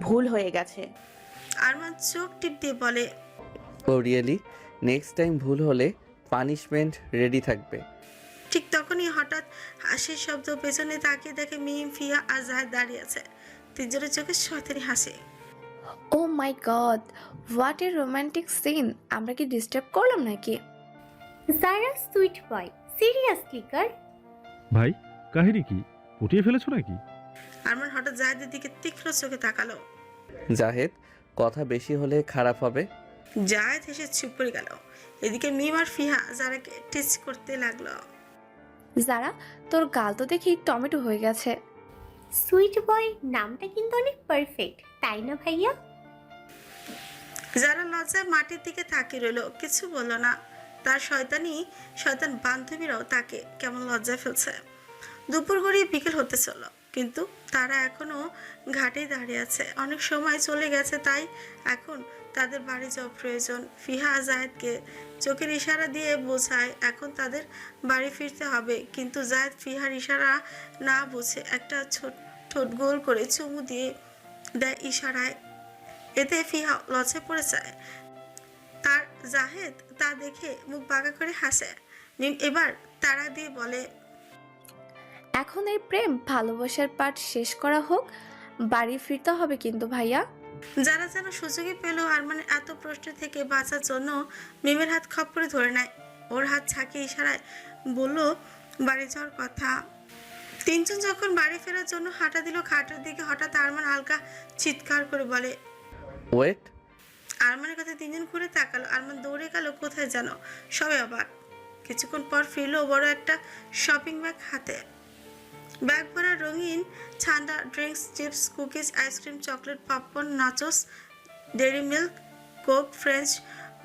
ভুল হয়ে গেছে। আরমান চোখ টিপ দিয়ে বলে, ও রিয়েলি? নেক্সট টাইম ভুল হলে পানিশমেন্ট রেডি থাকবে। ঠিক তখনই হঠাৎ হাসির শব্দ। পেছনে তাকিয়ে দেখে মিম, ফিয়া আর জাহেদ দাঁড়িয়ে আছে। তিনজনের চোখে শয়তানি হাসি। Oh my god, what a romantic scene! আমরা কি ডিস্টার্ব করলাম নাকি? যারা সুইট বয়, সিরিয়াসলি কার? ভাই, কাহিনী কি? পটিয়ে ফেলেছো নাকি? আরমান হঠাৎ জাহেদের দিকে তীক্ষ্ণ চোখে তাকালো। জাহেদ, কথা বেশি হলে খারাপ হবে। জাহেদ হেসে চুপ করে গেল। এদিকে মিম আর ফিহা যারাকে টিচ করতে লাগলো। যারা, তোর গাল তো দেখি টমেটো হয়ে গেছে। সুইট বয় নামটা কিন্তু অনেক পারফেক্ট, তাই না ভাইয়া? যারা লজ্জায় মাটির দিকে তাকিয়ে রইলো, কিছু বললো না। তার শয়তান বান্ধবীরাও তাকে কেমন লজ্জায় ফেলছে। দুপুর গড়িয়ে বিকেল হতে চলল, কিন্তু তারা এখনো ঘাটেই দাঁড়িয়ে আছে। অনেক সময় চলে গেছে, তাই এখন তাদের বাড়ি যাওয়া প্রয়োজন। ফিহা জাহেদকে চোখের ইশারা দিয়ে বোঝায় এখন তাদের বাড়ি ফিরতে হবে, কিন্তু জাহেদ ফিহার ইশারা না বুঝে একটা ছোট্ট ঠোঁট গোল করে চুমু দিয়ে দেয় ইশারায়। এতে ফিহা লজ্জায় পড়ে যায়। তার জাহেদ তা দেখে মুখ বাঁকা করে হাসে। মিম এবার তাড়া দিয়ে বলে, এখন এই প্রেম ভালোবাসার পাঠ শেষ করা হোক, বাড়ি ফিরতে হবে কিন্তু ভাইয়া। যারা যেন সুযোগই পেল আরমানের এত প্রশ্ন থেকে বাঁচার জন্য মিমের হাত খপ করে ধরে নেয়। ওর হাত ছাকিয়ে ইশারায় বলল বাড়ি যাওয়ার কথা। তিনজন যখন বাড়ি ফেরার জন্য হাঁটা দিল, খাটের দিকে হঠাৎ আরমান হালকা চিৎকার করে বলে। ওয়েট। আরমানের কাছে তিনজন ঘুরে তাকালো। আরমান দৌড়ে গেল কোথায় যেন, সবাই অবাক। কিছুক্ষণ পর ফিরলো বড় একটা শপিং ব্যাগ হাতে। ব্যাগ ভরা রঙিন ঠান্ডা drinks, chips, cookies, ice cream, chocolate, popcorn, nachos, Dairy Milk, Coke, French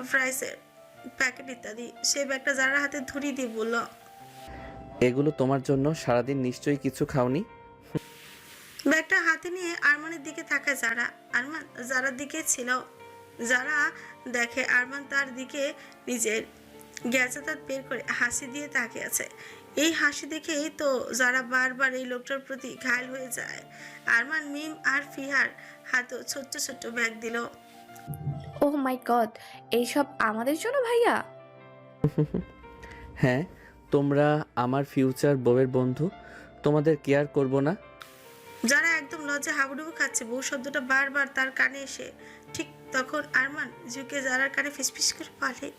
ফ্রাইসের প্যাকেট ইত্যাদি। সেই ব্যাগটা যারার হাতে ধরিয়ে দিয়ে বলল, এগুলো তোমার জন্য। সারাদিন নিশ্চয়ই কিছু খাওনি। ব্যাগটা হাতে নিয়ে আরমানের দিকে তাকায় যারা। আরমান যারার দিকে ছিল। যারা দেখে আরমান তার দিকে নিজের গ্যাজেতার বের করে হাসি দিয়ে তাকিয়ে আছে। এই হাসি দেখেই তো যারা বারবার এই লোকটার প্রতি ঘায়ল হয়ে যায়। আরমান মিম আর ফিহার হাতেও ছোট্ট ছোট্ট ব্যাগ দিল। ওহ মাই গড, এইসব আমাদের জন্য ভাইয়া? হ্যাঁ, তোমরা আমার ফিউচার বউয়ের বন্ধু, তোমাদের কেয়ার করব না? যারা একদম লজ্জা হাবুডুবু খাচ্ছে। বউ শব্দটা বারবার তার কানে এসে ঠিক তখন আরমান ঝুঁকে যারার কানে ফিসফিস করে বলে,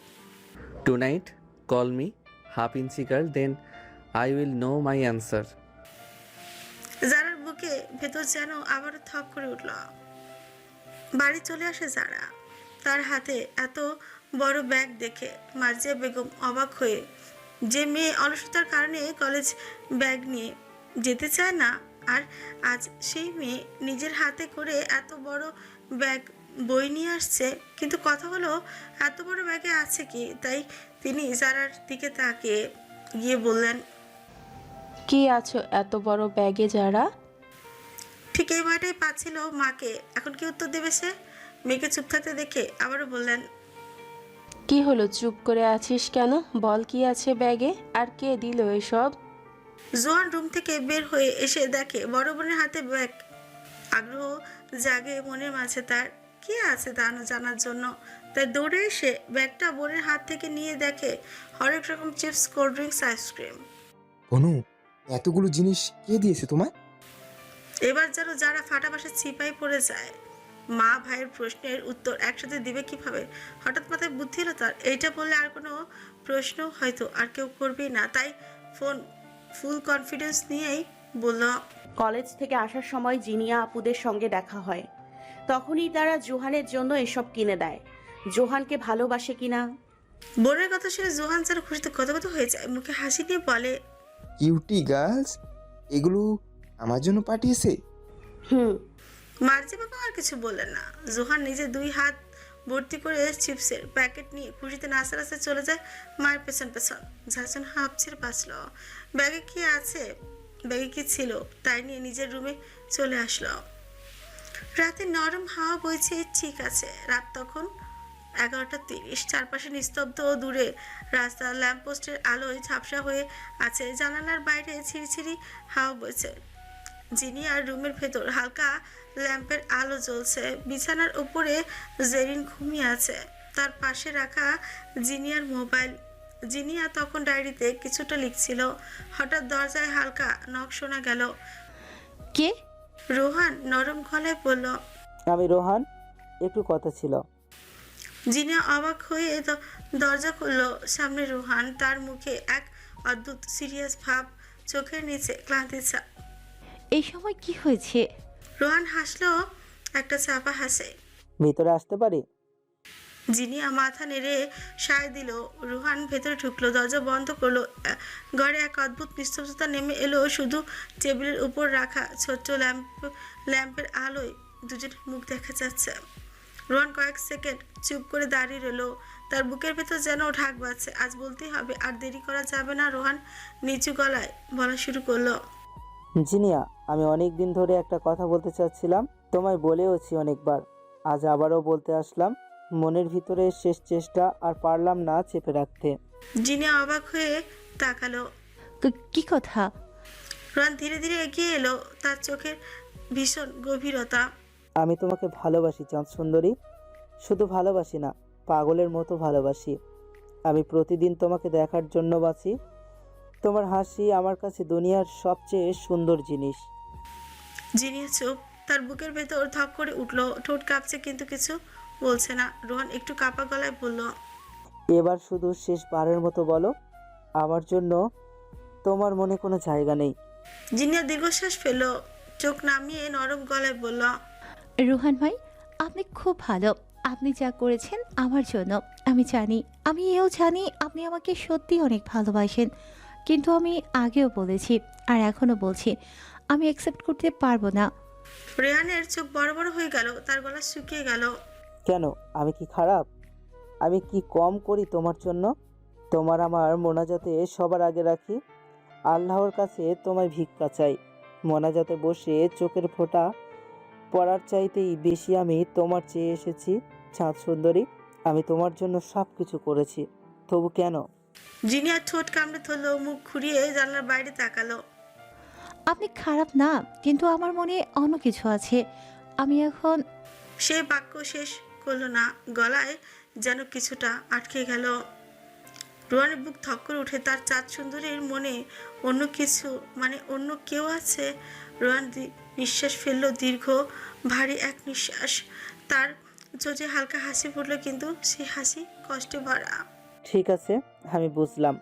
tonight call me half inch girl, then I will know my answer. যারার বুকে ভেতর যেন আবারও থপ করে উঠল। বাড়ি চলে আসে যারা। তার হাতে এত বড় ব্যাগ দেখে মার্জিয়া বেগম অবাক হয়ে, যে মেয়ে অলসতার কারণে কলেজ ব্যাগ নিয়ে যেতে চায় না, আর আজ সেই মেয়ে নিজের হাতে করে এত বড় ব্যাগ বই নিয়ে আসছে। কিন্তু কথা হলো এত বড় ব্যাগে আছে কি? তাই তিনি যারার দিকে তাকিয়ে গিয়ে বললেন, কি আছো এত বড় ব্যাগে যারা? ঠিক এই ভয়টাই পাচ্ছিল মাকে। এখন কি উত্তর দেবে সে? মেয়েকে চুপ থাকতে দেখে আবারও বললেন, কি হলো, চুপ করে আছিস কেন? বল কি আছে ব্যাগে, আর কে দিল এসব? জোয়ান রুম থেকে বের হয়ে এসে দেখে বড় বোনের হাতে ব্যাগ। আগ্রহ জাগে মনের মাঝে তার, কি আছে তা জানার জন্য। তাই দৌড়ে এসে ব্যাগটা বোনের হাত থেকে নিয়ে দেখে হরেক রকম চিপস, কোল্ড ড্রিঙ্কস, আইসক্রিম। অনু, এতগুলো জিনিস কে দিয়েছে তোমায়? এবার যেন যারা ফাটা বাসা ছিপাই পড়ে যায়। মা ভাইয়ের প্রশ্নের উত্তর একসাথে দিবে কিভাবে? হঠাৎ মাথায় বুদ্ধি এলো তার, এইটা বললে আর কোনো প্রশ্ন হয়তো আর কেউ করবেই না। তাই ফোন ফুল কনফিডেন্স নিয়েই বলল, কলেজ থেকে আসার সময় জিনিয়া আপুদের সঙ্গে দেখা হয়। তখনই তারা জোহানের জন্য এসব কিনে দেয়। জোহানকে ভালোবাসে কিনা। বোনের কথা শুনে জোহান যেন খুশিতে গদগদ হয়ে যায়। মুখে হাসি দিয়ে বলে, কিউটি গার্লস, এগুলো আমার জন্য পাঠিয়েছে? হুম। মার্জি বাবা আর কিছু বললেন না। জোহান নিজে 2 হাত ভর্তি করে চিপসের প্যাকেট নিয়ে খুশিতে নাচতে নাচতে চলে যায় মায়ের পেছন পেছন। ঝাঁঝন হাঁপ ছেড়ে বাঁচল। ব্যাগে কি আছে, ব্যাগে কি ছিল তাই নিয়ে নিজের রুমে চলে আসলো। রাতে নরম হাওয়া বইছে, ঠিক আছে। রাত তখন 11:30। চারপাশে নিস্তব্ধ ও দূরে রাস্তা ল্যাম্পপোস্টের আলোয় ঝাপসা হয়ে আছে। জানালার বাইরে ছিঁড়িছিঁড়ি হাওয়া বইছে। জিনিয়ার রুমের ভেতর হালকা ল্যাম্পের আলো জ্বলছে। বিছানার উপরে জেরিন ঘুমিয়ে আছে। তার পাশে রাখা জিনিয়ার মোবাইল। জিনিয়া তখন ডায়েরিতে কিছুটা লিখছিল। হঠাৎ দরজায় হালকা নখ শোনা গেল। কে? রোহান নরম গলায় বলল, আমি রোহান, একটু কথা ছিল। জিনিয়া অবাক হয়ে দরজা খুলল। সামনে রোহান, তার মুখে এক অদ্ভুত সিরিয়াস ভাব, চোখের নিচে ক্লান্তির ছাপ। এই সময় কি হয়েছে? রোহান হাসলো, একটা চাপা হাসে। ভিতরে আসতে পারি? জিনিয়া মাথা নেড়ে সায় দিল। রোহান ভেতরে ঢুকলো, দরজা বন্ধ করলো। ঘরে এক অদ্ভুত নিস্তব্ধতা নেমে এলো। শুধু টেবিলের উপর রাখা ছোট্ট ল্যাম্পের আলোয় দুজনের মুখ দেখা যাচ্ছে। রোহান কয়েক সেকেন্ড চুপ করে দাঁড়িয়ে রইল। তার বুকের ভেতর যেন ঢাক বাজছে। আজ বলতেই হবে, আর দেরি করা যাবে না। রোহান নিচু গলায় বলা শুরু করলো, জিনিয়া, আমি অনেক দিন ধরে একটা কথা বলতে চাচ্ছিলাম, তোমায় বলেওছি অনেকবার, আজ আবারও বলতে আসলাম। মনের ভিতরে শেষ চেষ্টা, আর পারলাম না চেপে রাখতে। জিনিয়া অবাক হয়ে তাকালো। কি কথা? রোহান ধীরে ধীরে এগিয়ে এলো, তার চোখের ভীষণ গভীরতা। আমি তোমাকে ভালোবাসি চাঁদ সুন্দরী, শুধু ভালোবাসি না, পাগলের মতো ভালোবাসি। আমি প্রতিদিন তোমাকে দেখার জন্য বাঁচি। তোমার হাসি আমার কাছে দুনিয়ার সবচেয়ে সুন্দর জিনিস। জিনিয়া চুপ, তার বুকের ভেতর ধপ করে উঠলো, ঠোঁট কাঁপছে কিন্তু কিছু বলছে না। রোহান একটু কাঁপা গলায় বলল, এবার শুধু শেষবারের মতো বলো, আমার জন্য তোমার মনে কোনো জায়গা নেই। জিনিয়া দীর্ঘশ্বাস ফেললো, চোখ নামিয়ে নরম গলায় বলল, রোহান ভাই, আপনি খুব ভালো। আপনি যা করেছেন আমার জন্য আমি জানি, আমি এও জানি আপনি আমাকে সত্যি অনেক ভালোবাসেন। কিন্তু আমি আগেও বলেছি আর এখনও বলছি, আমি অ্যাকসেপ্ট করতে পারবো না। রেহানের চোখ বড় বড় হয়ে গেল, তার গলা শুকিয়ে গেল। কেন? আমি কি খারাপ? আমি কি কম করি তোমার জন্য? তোমার আমার মোনাজাতে সবার আগে রাখি। আল্লাহর কাছে তোমায় ভিক্ষা চাই। মোনাজাতে বসে চোখের ফোঁটা পড়ার চাইতেই বেশি আমি তোমার চেয়ে এসেছি চাঁদ সুন্দরী। আমি তোমার জন্য সব কিছু করেছি, তবু কেন? জিনিয়া ঠোঁট কামড়ে ধরলো, মুখ ঘুরিয়ে জানলার বাইরে তাকালো। আপনি খারাপ না, কিন্তু আমার মনে অন্য কিছু আছে। আমি এখন সে বাক্য শেষ করলো না, গলায় যেন কিছুটা আটকে গেল। রোহানের বুক ধক করে উঠে, তার চাঁদ সুন্দরীর মনে অন্য কিছু, মানে অন্য কেউ আছে। রোহান নিঃশ্বাস ফেললো, দীর্ঘ ভারী এক নিঃশ্বাস। তার চোখে হালকা হাসি ফুটলো, কিন্তু সেই হাসি কষ্টে ভরা। ঠিক আছে, আমি বুঝলাম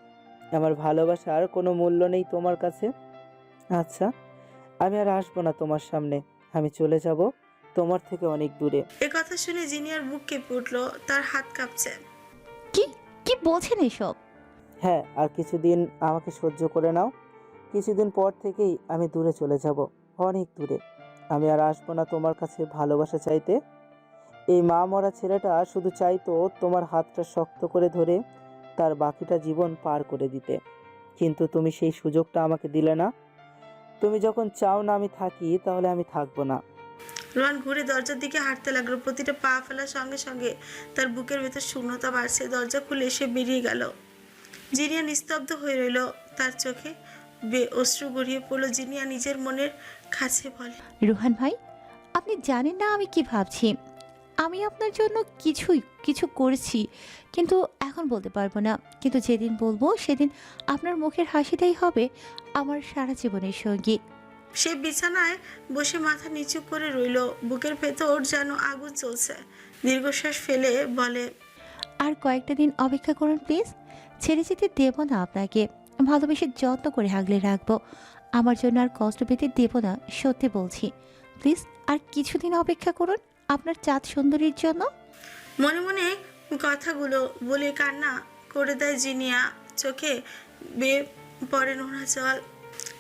আমার ভালোবাসার কোনো মূল্য নেই তোমার কাছে। আচ্ছা, আমি আর আসবো না তোমার সামনে। আমি চলে যাব তোমার থেকে অনেক দূরে। এ কথা শুনে জিনিয়ার বুক কেঁপে উঠলো, তার হাত কাঁপছে। কি কি বলছেন এসব? হ্যাঁ, আর কিছুদিন আমাকে সহ্য করে নাও। কিছুদিন পর থেকেই আমি দূরে চলে যাব, অনেক দূরে। আমি আর আসবো না তোমার কাছে ভালোবাসা চাইতে। এই মা মরা ছেলেটা শুধু চাইতো তোমার হাতটা শক্ত করে ধরে তার বাকিটা জীবন পার করে দিতে, কিন্তু তুমি সেই সুযোগটা আমাকে দিলে না। তুমি যখন চাও না আমি থাকি, তাহলে আমি থাকবো না। রোহান ঘুরে দরজার দিকে হাঁটতে লাগলো। প্রতিটা পা ফেলার সঙ্গে সঙ্গে তার বুকের ভেতর শূন্যতা বাড়ছে। দরজা খুলে সে বেরিয়ে গেল। জিনিয়া নিস্তব্ধ হয়ে রইল, তার চোখে অশ্রু গড়িয়ে পড়লো। জিনিয়া নিজের মনের কাছে বলে, রোহান ভাই, আপনি জানেন না আমি কি ভাবছি। আমি আপনার জন্য কিছু করেছি, কিন্তু এখন বলতে পারবো না। কিন্তু যেদিন বলবো সেদিন আপনার মুখের হাসিটাই হবে আমার সারা জীবনের সঙ্গী। সে বিছানায় বসে মাথা নিচু করে রইল, বুকের ভেতর যেন আগুন চলছে। দীর্ঘশ্বাস ফেলে বলে, আর কয়েকটা দিন অপেক্ষা করুন প্লিজ। ছেড়ে যেতে দেব না আপনাকে, ভালোবেসে যত্ন করে আগলে রাখবো। আমার জন্য আর কষ্ট পেতে দেব না, সত্যি বলছি। প্লিজ আর কিছুদিন অপেক্ষা করুন আপনার চাঁদ সুন্দরীর জন্য। মনে মনে কথাগুলো বলে কান্না করে দেয় জিনিয়া, চোখে বেয়ে পড়ে নোনা জল।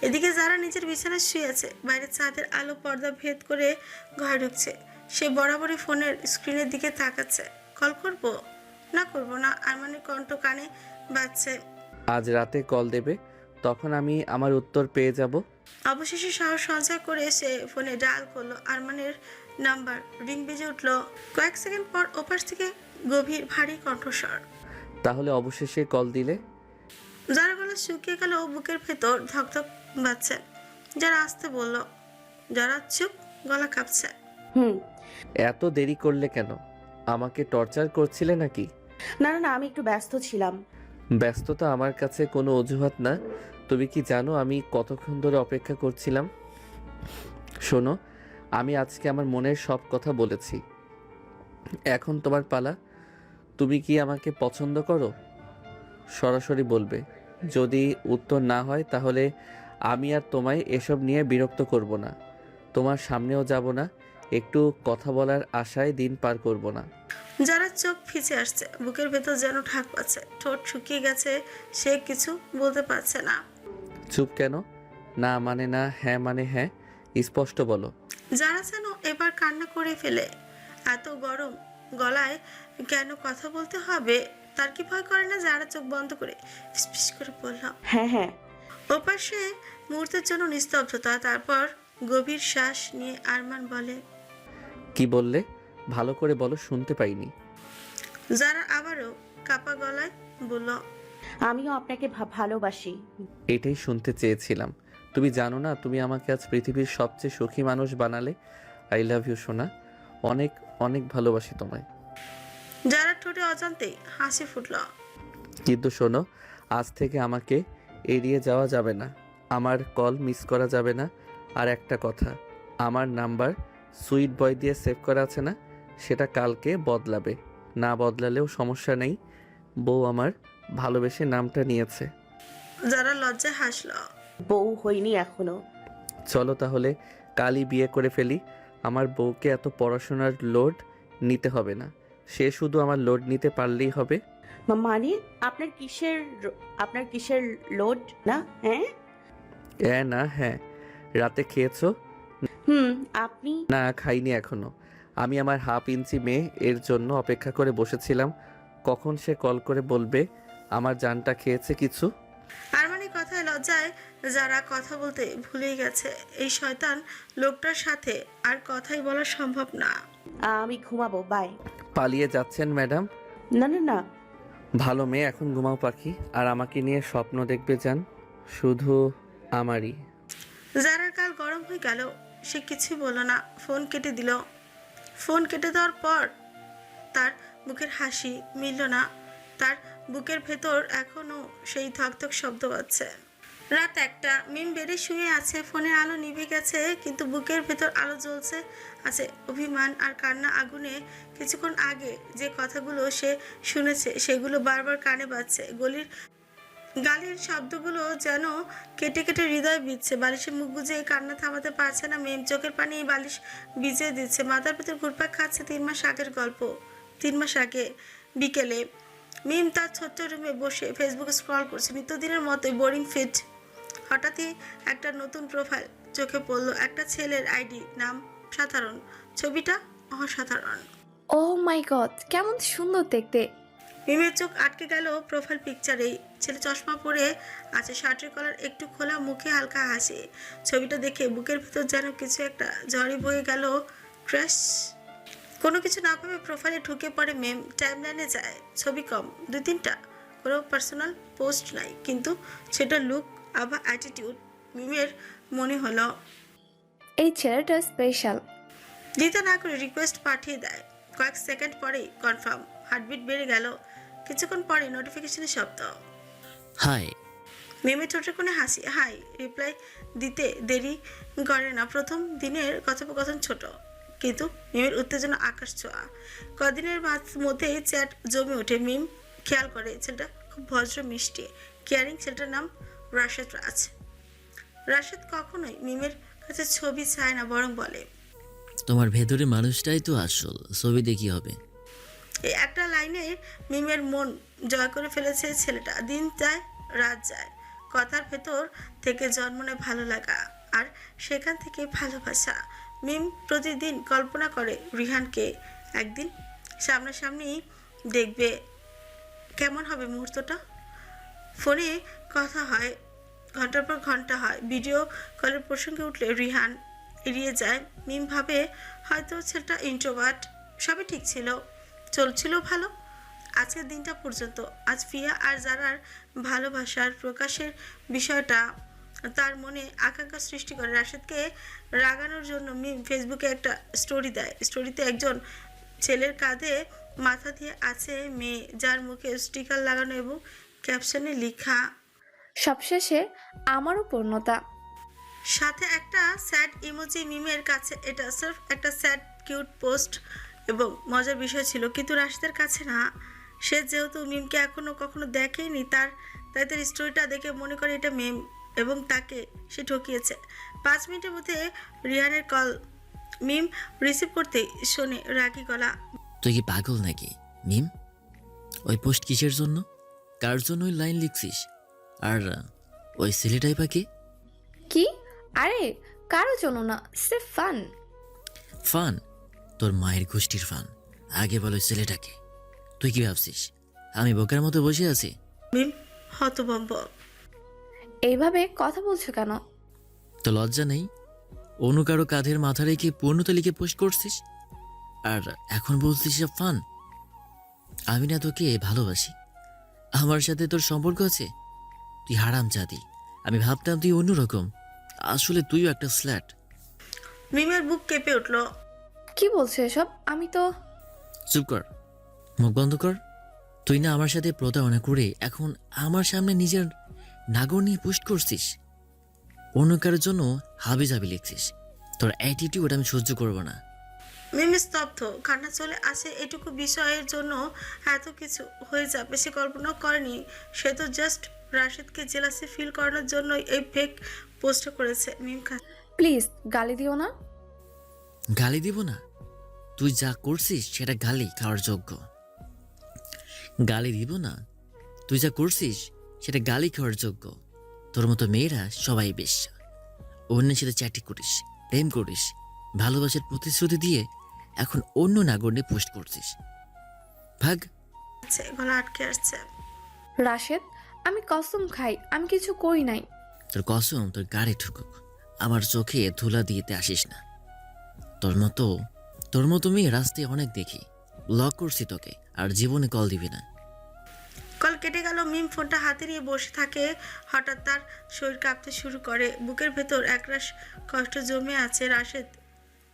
এদিকে যারা নিজের বিছানায় শুয়ে আছে, বাইরে চাঁদের আলো পর্দা ভেদ করে ঘরে ঢুকছে। সে বরাবরই ফোনের স্ক্রিনের দিকে তাকাচ্ছে। কল করবো না করবো না, আরমানের কণ্ঠ কানে বাজছে। আজ রাতে কল দেবে, তখন আমি আমার উত্তর পেয়ে যাব। অবশেষে সাহস সঞ্চয় করে সে ফোনে ডায়াল করলো। আরমানের নাম্বার। রিং বেজে উঠলো। কয়েক সেকেন্ড পর ওপাশ থেকে গভীর ভারী কণ্ঠস্বর। তাহলে অবশেষে কল দিলে? যারা গলা শুকিয়ে গেল, বুকের ভেতর ধকধক বাজছে। যারা আসতে বলল, যারা চুপ, গলা কাঁপছে। এত দেরি করলে কেন? আমাকে টর্চার করছিলে নাকি? না না না, আমি একটু ব্যস্ত ছিলাম। ব্যস্ততা আমার কাছে কোনো অজুহাত না। তুমি কি জানো আমি কতক্ষণ ধরে অপেক্ষা করছিলাম? শোনো, আমি আজকে আমার মনের সব কথা বলেছি। এখন তোমার পালা। তুমি কি আমাকে পছন্দ করো? সরাসরি বলবে। যদি উত্তর না হয়, তাহলে আমি আর তোমায় এসব নিয়ে বিরক্ত করব না। তোমার সামনেও যাব না। একটু কথা বলার আশায় দিন পার করব না। যারা চোখ ফিচে আসছে, বুকের ভেতর যেন ঠাক পাচ্ছে, ঠোঁট শুকিয়ে গেছে, সে কিছু বলতে পারছে না। চুপ কেন? না মানে না, হ্যাঁ মানে হ্যাঁ, স্পষ্ট বলো। যারা যেন এবার কান্না করে ফেলে। এত গরম গলায় কেন কথা বলতে হবে? তার কি ভয় করে না? যারা চোখ বন্ধ করে ফিসফিস করে বলল, হ্যাঁ হ্যাঁ। ওপাশে মুহূর্তের জন্য নিস্তব্ধতা, তারপর গভীর শ্বাস নিয়ে আরমান বলে, কি বললে? ভালো করে বলো, শুনতে পাইনি। যারা আবারও কাপা গলায় বলল, আমিও আপনাকে ভালোবাসি। এটাই শুনতে চেয়েছিলাম। তুমি জানো না, তুমি আমাকে আজ পৃথিবীর সবচেয়ে সুখী মানুষ বানালে। আই লাভ ইউ সোনা, অনেক অনেক ভালোবাসি তোমায়। যারা ঠোঁটে অজান্তেই হাসি ফুটল। কিন্তু শোনো, আজ থেকে আমাকে এড়িয়ে যাওয়া যাবে না, আমার কল মিস করা যাবে না। আর একটা কথা, আমার নাম্বার সুইট বয় দিয়ে সেভ করা আছে না, সেটা কালকে বদলাবে। না বদলালেও সমস্যা নেই, বউ আমার ভালোবেসে নামটা নিয়েছে। যারা লজ্জায় হাসল। বউ হইনি এখনো। চলো তাহলে কালই বিয়ে করে ফেলি। আমার বউকে এত পড়াশোনার লোড নিতে হবে না, সে শুধু আমার লোড নিতে পারলেই হবে। মানে আপনার কিসের লোড না? হ্যাঁ না হ্যাঁ, রাতে খেয়েছো? আপনি? না খাইনি এখনো। আমি আমার হাফ ইঞ্চি মেয়ে এর জন্য অপেক্ষা করে বসেছিলাম, কখন সে কল করে বলবে আমার জানটা খেয়েছে কিছু। আরমানি কথায় লজ্জায় যারা কথা বলতে ভুলেই গেছে। এই শয়তান লোকটার সাথে আর কথাই বলা সম্ভব না। আমি ঘুমাবো, বাই। পালিয়ে যাচ্ছেন ম্যাডাম? না না না, ভালো মেয়ে, এখন ঘুমাও পাখি। আর আমাকে নিয়ে স্বপ্ন দেখবে যান, শুধু আমারই। যারার কাল গরম হয়ে গেল, সে কিছুই বলল না, ফোন কেটে দিল। ফোন কেটে দেওয়ার পর তার বুকের হাসি মিলল না। তার বুকের ভেতর এখনো সেই থকথক শব্দ পাচ্ছে। রাত 1টা, মিম বেডে শুয়ে আছে, ফোনের আলো নিভে গেছে, কিন্তু বুকের ভেতর আলো জ্বলছে আছে অভিমান আর কান্না আগুনে। কিছুক্ষণ আগে যে কথাগুলো সে শুনেছে সেগুলো বারবার কানে বাজছে। গালির শব্দগুলো যেন কেটে কেটে হৃদয় বিচ্ছে। বালিশে মুখ গুজে কান্না থামাতে পারছে না মিম। চোখের পানি বালিশ ভিজিয়ে দিচ্ছে, মাথার ভেতর ঘুরপাক খাচ্ছে 3 মাস আগের গল্প। 3 মাস আগে বিকেলে মিম তার ছোট্ট রুমে বসে ফেসবুক স্ক্রল করছে, নিত্যদিনের মতোই বোরিং ফিট। হঠাৎই একটা নতুন প্রোফাইল চোখে পড়লো, একটা ছেলের আইডি, নাম সাধারণ, ছবিটা অসাধারণ। ও মাই গড, কেমন সুন্দর দেখতে। মিমের চোখ আটকে গেল প্রোফাইল পিকচারেই। ছেলে চশমা পরে আছে, শার্টের কলার একটু খোলা, মুখে হালকা হাসি। ছবিটা দেখে বুকের ভেতর যেন কিছু একটা ঝড়ে বয়ে গেল। ক্রাশ। কোনো কিছু না ভাবে প্রোফাইলে ঢুকে পড়ে মেম। টাইমলাইনে যায়, ছবি কম, 2-3টা, কোনো পার্সোনাল পোস্ট নাই, কিন্তু সেটা লুক আবার অ্যাটিটিউড মিমের মনে হলো। এই ছেলেটা স্পেশাল। দিতে না করে রিকোয়েস্ট পাঠিয়ে দেয়। কয়েক সেকেন্ড পরেই কনফার্ম। হার্টবিট বেড়ে গেল। কিছুক্ষণ পরে নোটিফিকেশনের শব্দ। হাই। মেমে ঠোঁটের কোণে হাসি। হাই। রিপ্লাই দিতে দেরি করে না। প্রথম দিনের কথোপকথন ছোট, কিন্তু মিমের উত্তেজনা আকাশ ছোঁয়া। কদিনের মধ্যে চ্যাট জমে ওঠে। মিম খেয়াল করে ছেলেটা খুব ভদ্র, মিষ্টি, কেয়ারিং। ছেলেটার নাম রাশেদ রাজ। রাশেদ কখনোই মিমের কাছে ছবি চায় না, বরং বলে, তোমার ভেতরে মানুষটাই তো আসল, ছবি দেখি হবে। এই একটা লাইনে মিমের মন জয় করে ফেলেছে ছেলেটা। দিন যায়, রাত যায়, কথার ভেতর থেকে জন্ম নেয় ভালো লাগা, আর সেখান থেকে ভালোবাসা। মিম প্রতিদিন কল্পনা করে রিহানকে একদিন সামনাসামনি দেখবে, কেমন হবে মুহূর্তটা। ফোনে কথা হয়, ঘন্টার পর ঘন্টা হয়। ভিডিও কলের প্রসঙ্গে উঠলে রিহান এড়িয়ে যায়। মিম ভাবে হয়তো ছেলেটা ইন্ট্রোভার্ট। সবই ঠিক ছিল, চলছিল ভালো আজকের দিনটা পর্যন্ত। আজ ফিয়া আর যারার ভালোবাসার প্রকাশের বিষয়টা তার মনে আকাঙ্ক্ষা সৃষ্টি করে। রাশেদকে রাগানোর জন্য মিম ফেসবুকে একটা স্টোরি দেয়। স্টোরিতে একজন ছেলের কাঁধে মাথা দিয়ে আছে মেয়ে, যার মুখে স্টিকার লাগানো এবং ক্যাপশনে লেখা, সবশেষে আমারও পূর্ণতা। সাথে একটা স্যাড ইমোজি। মিমের কাছে এটা সির্ফ একটা স্যাড কিউট পোস্ট এবং মজার বিষয় ছিল, কিন্তু রাশিদের কাছে না। সে যেহেতু মিমকে এখনো কখনো দেখেনি, তাই তার স্টোরিটা দেখে মনে করে এটা মিম এবং তাকে সে ঠকিয়েছে। 5 মিনিটের মধ্যে রিহানের কল। মিম রিসিভ করতে শোনে রাগী গলা। তুই কি পাগল নাকি মিম? ওই পোস্ট কিসের জন্য, কার জন্য ওই লাইন লিখছিস? আর ওই ছেলেটাই বা কে? কি? আরে কারো জন্য না, সে ফান। ফান? তোর মায়ের গোষ্ঠীর ফান। আগে বল ওই ছেলেটাকে। তুই কি ভাবছিস আমি বোকার মতো বসে আছি? মিম হতভম্ব। এইভাবে কথা বলছো কেন? তো লজ্জা নেই? অন্য কারো কাঁধের মাথা রেখে পূর্ণতা লিখে পোস্ট করছিস, আর এখন বলছিস সব ফান? আমি না তোকে ভালোবাসি, আমার সাথে তোর সম্পর্ক আছে? তুই হারাম জাতি। আমি ভাবতাম তুই অন্যরকম, আসলে তুইও একটা স্ল্যাট। মিমের বুক কেঁপে উঠল। কি বলছো এসব? আমি তো চুপ কর, মুখ বন্ধ কর। তুই না আমার সাথে প্রতারণা করে এখন আমার সামনে নিজের নাগর নিয়ে পোস্ট করছিস, অন্য কারোর জন্য হাবি জাবি লিখছিস। তোর অ্যাটিটিউড আমি সহ্য করবো না। মিম স্তব্ধ, কান্না চলে আসে। এটুকু বিষয়ের জন্য এত কিছু হয়ে যাবে সে কল্পনা করেনি। সে তো জাস্ট রাশিদকে জেলাসি ফিল করানোর জন্য এই ফেক পোস্ট করেছে। মিম প্লিজ গালি দিও না। গালি দিব না? তুই যা করছিস সেটা গালি খাওয়ার যোগ্য। গালি দিব না? তুই যা করছিস সেটা গালি খাওয়ার যোগ্য। তোর মতো মেয়েরা সবাই বেশ, অন্যের সাথে চ্যাটি করিস, প্রেম করিস, ভালোবাসার প্রতিশ্রুতি দিয়ে এখন অন্য নাগর নিয়ে পোস্ট করছিস। ভাগ। গলা আটকে আসছে। রাশেদ, আমি কসম খাই আমি কিছু করি নাই। তোর কসম তোর গাড়ি ঠুকুক, আমার চোখে ধুলা দিতে আসিস না। তোর মতো মেয়ে রাস্তায় অনেক দেখি। ব্লক করছি তোকে, আর জীবনে কল দিবি না। কল কেটে গেল। মিম ফোনটা হাতে নিয়ে বসে থাকে। হঠাৎ তার শরীর কাঁপতে শুরু করে। বুকের ভেতর একরাশ কষ্ট জমে আছে। রাশেদ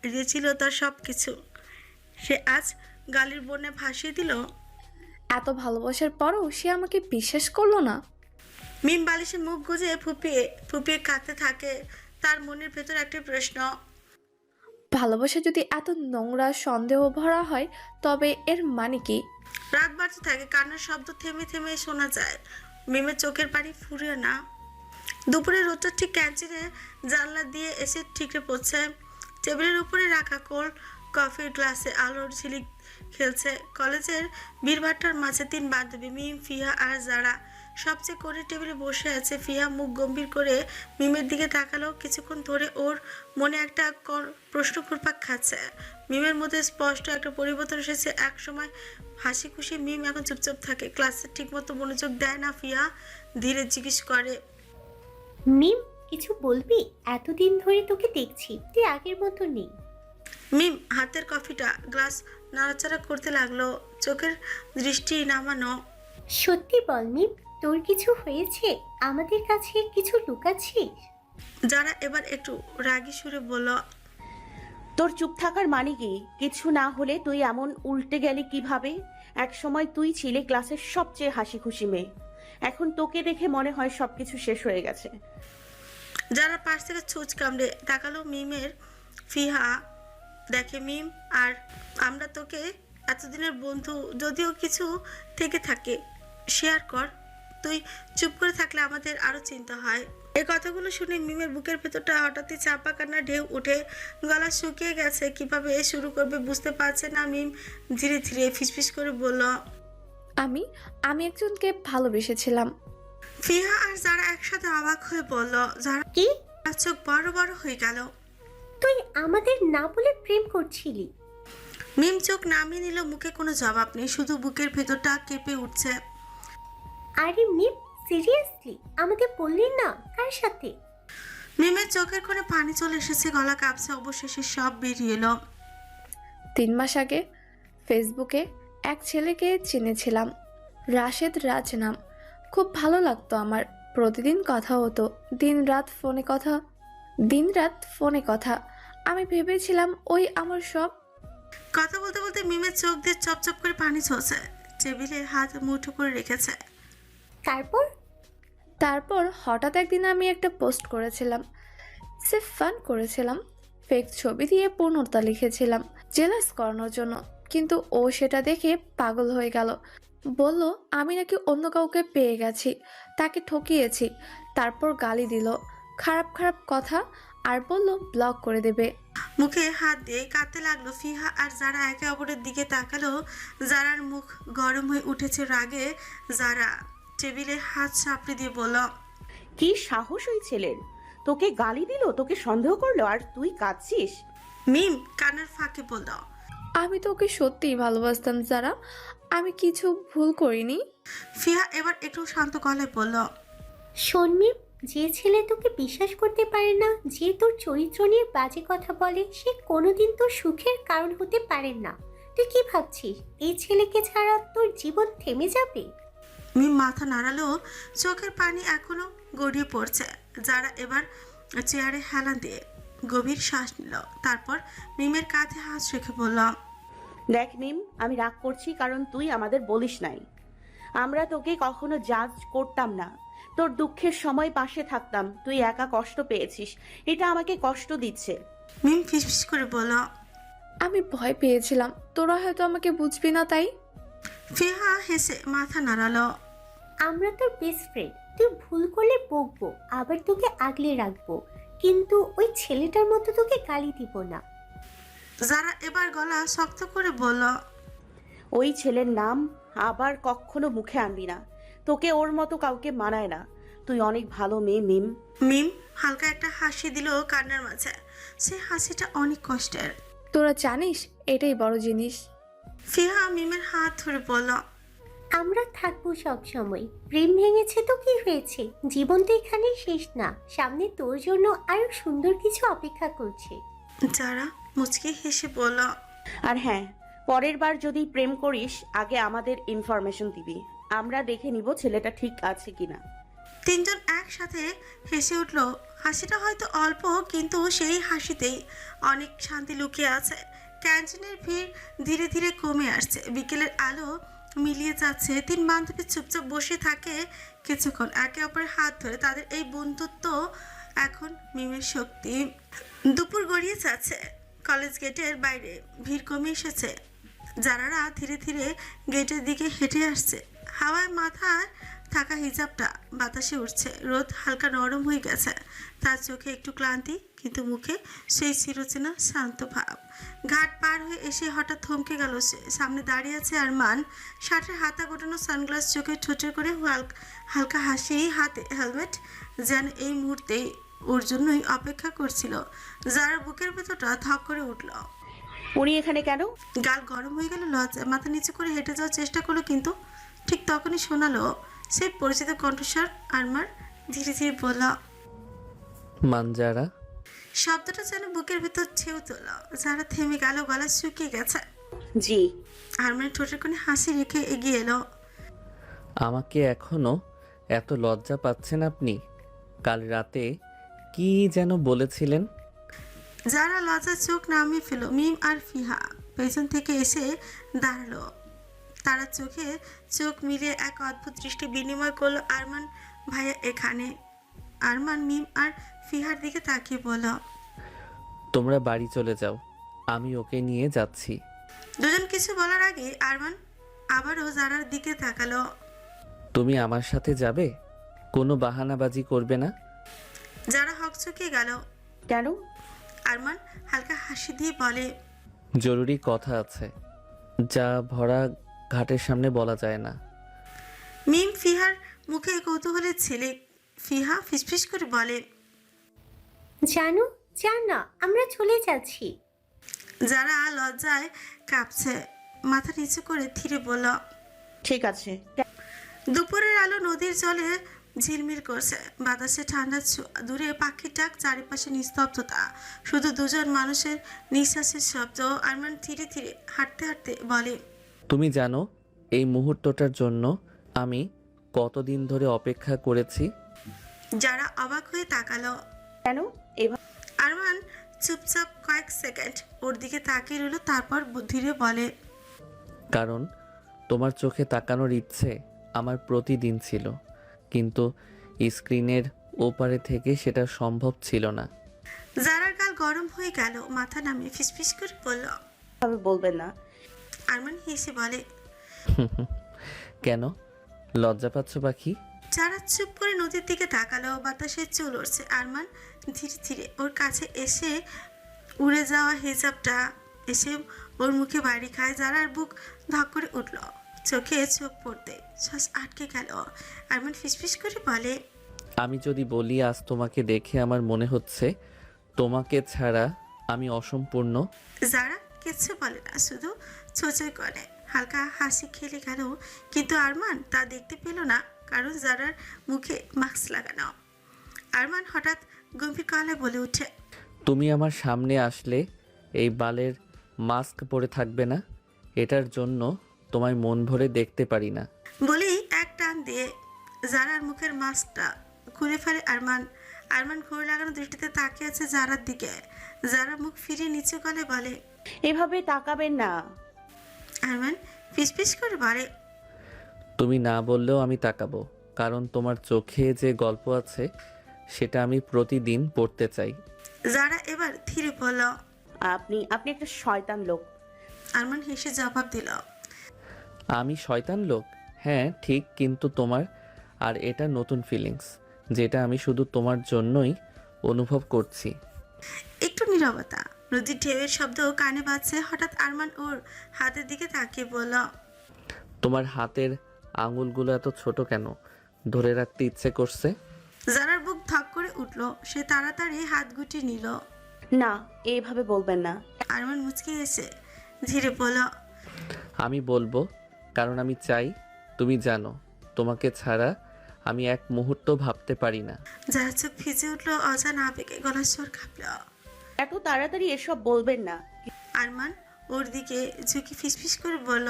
দিয়েছিল তার সব কিছু, সে আজ গালির বন্যা ভাসিয়ে দিল। এত ভালোবাসার পরও সে আমাকে বিশ্বাস করলো না। মিম বালিশে মুখ গুজে ফুপিয়ে ফুপিয়ে কাঁদতে থাকে। তার মনের ভেতর একটি প্রশ্ন। ভালোবাসা যদি এত নোংরা সন্দেহ ভরা হয় তবে এর মানে কি? রাত বাড়তে থাকে, কান্নার শব্দ থেমে থেমে শোনা যায়। মিমের চোখের পানি ফুরিয়ে না। দুপুরে রোদটা ঠিক ক্যান্টিনে জানলা দিয়ে এসে ঠিকরে পড়ছে। টেবিলের উপরে রাখা কোল্ড কফির গ্লাসে আলোর ঝিলিক খেলছে। কলেজের ভিড়ভাট্টার মাঝে 3 বান্ধবী মিম, ফিহা আর যারা সবচেয়ে করে টেবিলে বসে আছে। ফিহা মুখ গম্ভীর করে মিমের দিকে তাকালো। কিছুক্ষণ ধরে ওর মনে একটা প্রশ্ন ঘুরপাক খাচ্ছে। মিমের মধ্যে স্পষ্ট একটা পরিবর্তন এসেছে। এক সময় হাসি খুশি মিম এখন চুপচাপ থাকে, ক্লাসে ঠিকমতো মনোযোগ দেয় না। ফিহা ধীরে জিজ্ঞেস করে, মিম কিছু বলবি? এতদিন ধরে তোকে দেখছি, তুই আগের মতো নেই। মিম হাতের কফিটা গ্লাস নাড়াচাড়া করতে লাগলো, চোখের দৃষ্টি নামানো। সত্যি বল মিম, তোর কিছু হয়েছে? আমাদের কাছে কিছু লুকাচ্ছিস? যারা এবার একটু রাগী সুরে বলল, তোর চুপ থাকার মানে কি? কিছু না হলে তুই এমন উল্টে গেলি কিভাবে? এক সময় তুই ছিলে ক্লাসের সবচেয়ে হাসি খুশি মেয়ে, এখন তোকে দেখে মনে হয় সবকিছু শেষ হয়ে গেছে। যারা পাশ থেকে ছুঁচ কামড়ে তাকালো মিমের। ফিহা দেখে মিম আর আমরা তোকে এতদিনের বন্ধু, যদিও কিছু থেকে থাকে শেয়ার কর, তুই চুপ করে থাকলে আমাদের আরো চিন্তা হয়। এই কথাগুলো শুনে মিমের বুকের ভেতরটা হঠাৎই চাপা কান্নার ঢেউ উঠে। গলা শুকিয়ে গেছে, কিভাবে শুরু করবে বুঝতে পারছে না। মিম ধীরে ধীরে ফিসফিস করে বলল, আমি একজনকে ভালোবেসেছিলাম। ফিহা আর যারা একসাথে অবাক হয়ে বলল, যারা কি? চোখ বড় বড় হয়ে গেল। তুই আমাদের না বলে প্রেম করছিলি? মিম চোখ নামিয়ে নিল, মুখে কোনো জবাব নেই, শুধু বুকের ভেতরটা কেঁপে উঠছে। আরে মিম সিরিয়াসলি আমাদের বললি না? কার সাথে? মিমের চোখের কোণে পানি চলে এসেছে, গলা কাঁপছে। অবশেষে সব বেরিয়ে এলো। 3 মাস আগে ফেসবুকে এক ছেলেকে চিনেছিলাম, রাশেদ রাজ নাম। খুব ভালো লাগতো আমার, প্রতিদিন কথা হতো, দিনরাত ফোনে কথা। আমি ভেবেছিলাম ওই আমার সব। কথা বলতে বলতে মিমের চোখ দিয়ে চপচপ করে পানি ঝরছে। টেবিলে হাত মুঠো করে রেখেছে। তারপর হঠাৎ একদিন আমি একটা পোস্ট করেছিলাম, সিফ ফান করেছিলাম, ফেক ছবি দিয়ে পূর্ণতা লিখেছিলাম জেলাস করানোর জন্য। কিন্তু ও সেটা দেখে পাগল হয়ে গেল, বলল আমি নাকি অন্য কাউকে পেয়ে গেছি, তাকে ঠকিয়েছি। তারপর গালি দিল, খারাপ খারাপ কথা, আর বলল ব্লক করে দেবে। মুখে হাত দিয়ে কাঁদতে লাগলো। ফিহা আর যারা একে অপরের দিকে তাকালো। যারার মুখ গরম হয়ে উঠেছে রাগে। যারা টেবিলে হাত চাপড়ে দিয়ে বলল, কি সাহস ওই ছেলের! তোকে গালি দিল, তোকে সন্দেহ করলো, আর তুই কাঁদছিস? মিম কান্নার ফাঁকে বলল, আমি তোকে সত্যিই ভালোবাসতাম যারা, আমি কিছু ভুল করিনি। ফিহা এবার একটু শান্ত গলায় বলল, শোন মিম, যে ছেলে তোকে বিশ্বাস করতে পারে না, যে তোর চরিত্র নিয়ে বাজে কথা বলে, সে কোনোদিন তোর সুখের কারণ হতে পারে না। তুই কি ভাবছিস এই ছেলেকে ছাড়া তোর জীবন থেমে যাবে? মিম মাথা নাড়ালো, চোখের পানি এখনো গড়িয়ে পড়ছে। যারা এবার চেয়ারে হেলান দিয়ে গভীর শ্বাস নিল। তারপর মিমের কাঁধে হাত রেখে বলল, দেখ মিম, আমি রাগ করছি কারণ তুই আমাদের বলিস নাই। আমরা তোকে কখনো জাজ করতাম না, তোর দুঃখের সময় পাশে থাকতাম। তুই একা কষ্ট পেয়েছিস, এটা আমাকে কষ্ট দিচ্ছে। মিম ফিসফিস করে বলল, আমি ভয় পেয়েছিলাম তোরা হয়তো আমাকে বুঝবি না তাই। ফিহা হেসে মাথা নাড়ালো। আমরা তোর বেস্ট ফ্রেন্ড, তুই ভুল করলে বকবো, আবার তোকে আগলে রাখবো, কিন্তু ওই ছেলেটার মতো তোকে গালি দিব না। যারা এবার গলা শক্ত করে বলল, ওই ছেলের নাম আবার কখনো মুখে আনবি না, তোকে ওর মতো কাউকে মানায় না। তুই অনেক ভালো মেয়ে মিম। মিম হালকা একটা হাসি দিল কান্নার মাঝে। সেই হাসিটা অনেক কষ্টের। তোরা জানিস এটাই বড় জিনিস। ফিহা মিমের হাত ধরে বলল, আমরা থাকবো সব সময়। প্রেম ভেঙেছে তো কি হয়েছে, জীবন তো এখানেই শেষ না, সামনে তোর জন্য আরো সুন্দর কিছু অপেক্ষা করছে। যারা মুচকি হেসে বলল, আর হ্যাঁ, পরের বার যদি প্রেম করিস আগে আমাদের ইনফরমেশন দিবি, আমরা দেখে নিব ছেলেটা ঠিক আছে কিনা। তিনজন একসাথে হেসে উঠল। হাসিটা হয়তো অল্প, কিন্তু সেই হাসিতেই অনেক শান্তি লুকিয়ে আছে। ক্যান্টিনের ভিড় ধীরে ধীরে কমে আসছে, বিকেলের আলো মিলিয়ে যাচ্ছে। তিন বান্ধবী চুপচাপ বসে থাকে কিছুক্ষণ, একে অপরের হাত ধরে। তাদের এই বন্ধুত্ব এখন মিমের শক্তি। দুপুর গড়িয়ে যাচ্ছে, কলেজ গেটের বাইরে ভিড় কমে এসেছে। যারারা ধীরে ধীরে গেটের দিকে হেঁটে আসছে। হাওয়ায় মাথায় থাকা হিজাবটা বাতাসে উঠছে। রোদ হালকা নরম হয়ে গেছে। তার চোখে একটু ক্লান্তি, কিন্তু মুখে সেই চিরচেনা শান্ত ভাব। ঘাট পার হয়ে এসে হঠাৎ থমকে গেল সে। সামনে দাঁড়িয়ে আছে আরমান, শার্টের হাতা গোটানো, সানগ্লাস চোখে ঠোঁটে করে, হালকা হাসি, হাতে হেলমেট, যেন এই মুহূর্তেই ওর জন্যই অপেক্ষা করছিল। যার বুকের ভেতরটা থক করে উঠল। উনি এখানে কেন? গাল গরম হয়ে গেল লজ্জায়। মাথা নিচু করে হেঁটে যাওয়ার চেষ্টা করলো, কিন্তু ঠিক তখনই শোনালো সেই পরিচিত কণ্ঠস্বর। আরমান ধীরে ধীরে বলল, মানজারা। শব্দটা যেন বুকের ভেতর ছেউ তোল। যারা থেমে গেল, গলা শুকিয়ে গেছে। জি। আরমানের ঠোঁটের কোণে হাসি রেখে এগিয়ে এলো। আমাকে এখনো এত লজ্জা পাচ্ছেন আপনি? কাল রাতে কি যেন বলেছিলেন? যারা লজ্জার চোখ নামিয়ে ফেলো। মিম আর ফিহা পেছন থেকে এসে দাঁড়ালো। তারা চোখে চোখ মিলিয়ে এক অদ্ভুত দৃষ্টি বিনিময় করলো। আরমান ভাইয়া এখানে। আরমান মিম আর ফিহার দিকে তাকিয়ে বলল, তোমরা বাড়ি চলে যাও, আমি ওকে নিয়ে যাচ্ছি। দুজন কিছু বলার আগে আরমান আবারও যারার দিকে তাকালো। তুমি আমার সাথে যাবে? কোনো বাহানাবাজি করবে না? যারা হকচকিয়ে গেল। কেন? আরমান হালকা হাসি দিয়ে বলে, জরুরি কথা আছে, যা ভরা ঘাটের সামনে বলা যায় না। মিম ফিহার মুখে কৌতূহলের ছেলে। ফিহা ফিসফিস করে বলে, জানো, না আমরা চলে যাচ্ছি। যারা লজ্জায় কাঁপছে, মাথা নিচু করে ধীরে বলল, ঠিক আছে। দুপুরের আলো নদীর জলে ঝিলমিল করছে। বাতাসে ঠান্ডা ছোঁয়া। দূরে পাখির ডাক, চারিপাশে নিস্তব্ধতা, শুধু দুজন মানুষের নিঃশ্বাসের শব্দ। আরমান ধীরে ধীরে হাঁটতে হাঁটতে বলে, তুমি জানো এই মুহূর্তটার জন্য আমি কতদিন ধরে অপেক্ষা করেছি? যারা অবাক হয়ে তাকালো। কেন? আরমান চুপচাপ কয়েক সেকেন্ড ওর দিকে তাকিয়ে রইল, তারপর ধীরে বলে, কারণ তোমার চোখে তাকানোর ইচ্ছে আমার প্রতিদিন ছিল, কিন্তু স্ক্রিনের ওপারে থেকে সেটা সম্ভব ছিল না। যারার গাল গরম হয়ে গেল, মাথা নামিয়ে ফিসফিস করে বলল, ভাবে বলবেন না। আরমান হেসে বলে, কেন লজ্জা পাচ্ছ পাখি? যারা চুপ করে নদীর দিকে তাকালো। বাতাসে চুল উড়ছে। আরমান ধীরে ধীরে ওর কাছে এসে উড়ে যাওয়া হিজাবটা এসে ওর মুখে বাড়ি খায়। যারার বুক ধক করে উঠল, চোখে চোখ পড়তে শ্বাস আটকে গেল। আরমান ফিসফিস করে বলে, আমি যদি বলি আজ তোমাকে দেখে আমার মনে হচ্ছে তোমাকে ছাড়া আমি অসম্পূর্ণ। যারা কিচ্ছু বলে না, শুধু ছোচই করে। হালকা হাসি খেলে গেল, কিন্তু আরমান তা দেখতে পেল না, কারণ যারার মুখে মাস্ক লাগানো। আরমান হঠাৎ গম্ভীর গলায় বলে ওঠে, তুমি আমার সামনে আসলে এই বালের মাস্ক পরে থাকবে না, এটার জন্য তোমায় মন ভরে দেখতে পারি না। বলেই এক টান দিয়ে যারার মুখের মাস্কটা খুলে ফেলে আরমান। আরমান ঘোর লাগানো দৃষ্টিতে তাকিয়ে আছে জারার দিকে। জারা মুখ ফিরিয়ে নিচু গলায় বলে, এভাবে তাকাবেন না। আরমান ফিসফিস করে বলে, তুমি না বললেও আমি তাকাবো, কারণ তোমার চোখে যে গল্প আছে সেটা আমি প্রতিদিন পড়তে চাই। জারা এবার ধীরে বলল, আপনি আপনি একটা শয়তান লোক। আরমান হেসে জবাব দিল, আমি শয়তান লোক? হ্যাঁ ঠিক, কিন্তু তোমার আর এটা নতুন ফিলিংস, যেটা আমি শুধু তোমার জন্যই অনুভব করছি। একটু নীরবতা, নদীর ঢেউয়ের শব্দ কানে বাজছে। হঠাৎ আরমান ওর হাতের দিকে তাকিয়ে বলল, তোমার হাতের আঙুলগুলো এত ছোট কেন? ধরে রাখতে ইচ্ছে করছে। জারার বুক ধক করে উঠল। সে তাড়াতাড়ি হাত গুটিয়ে নিল। না, এইভাবে বলবেন না। আরমান মুচকি এসে ধীরে বলল, আমি বলবো, কারণ আমি চাই। তুমি জানো তোমাকে ছাড়া আমি এক মুহূর্ত ভাবতে পারি না। যার চোখ ভিজে উঠল অজানা আবেগে, গলার স্বর কাঁপল। এত তাড়াতাড়ি এসব বলবেন না। আরমান ওর দিকে ঝুঁকি ফিসফিস করে বলল,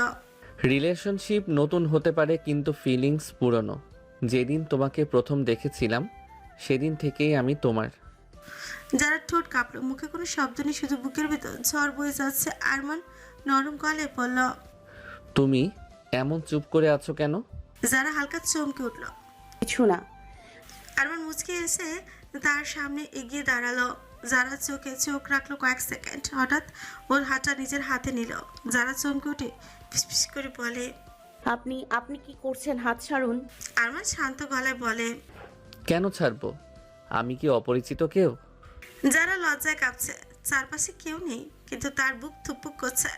রিলেশনশিপ নতুন হতে পারে, কিন্তু ফিলিংস পুরনো। যেদিন তোমাকে প্রথম দেখেছিলাম সেদিন থেকেই আমি তোমার। যারা ঠোঁট কাঁপলো, মুখে কোনো শব্দ নেই, শুধু বুকের ভেতর ঝড় বয়ে যাচ্ছে। আরমান নরম গলায় বলল, তুমি এমন চুপ করে আছো কেন? যারা হালকা চমকে উঠল। কিছু না। আরমান মুচকে এসে তার সামনে এগিয়ে দাঁড়ালো। যারা চোখে চোখ রাখলো কয়েক সেকেন্ড। হঠাৎ ওর হাতটা নিজের হাতে নিল। যারা চমকে উঠে ফিসফিস করে বলে, আপনি আপনি কি করছেন? হাত ছাড়ুন। আরমান শান্ত গলায় বলে, কেন ছাড়বো? আমি কি অপরিচিত কেউ? যারা লজ্জায় কাঁপছে। চারপাশে কেউ নেই, কিন্তু তার বুক থুকপুক করছে।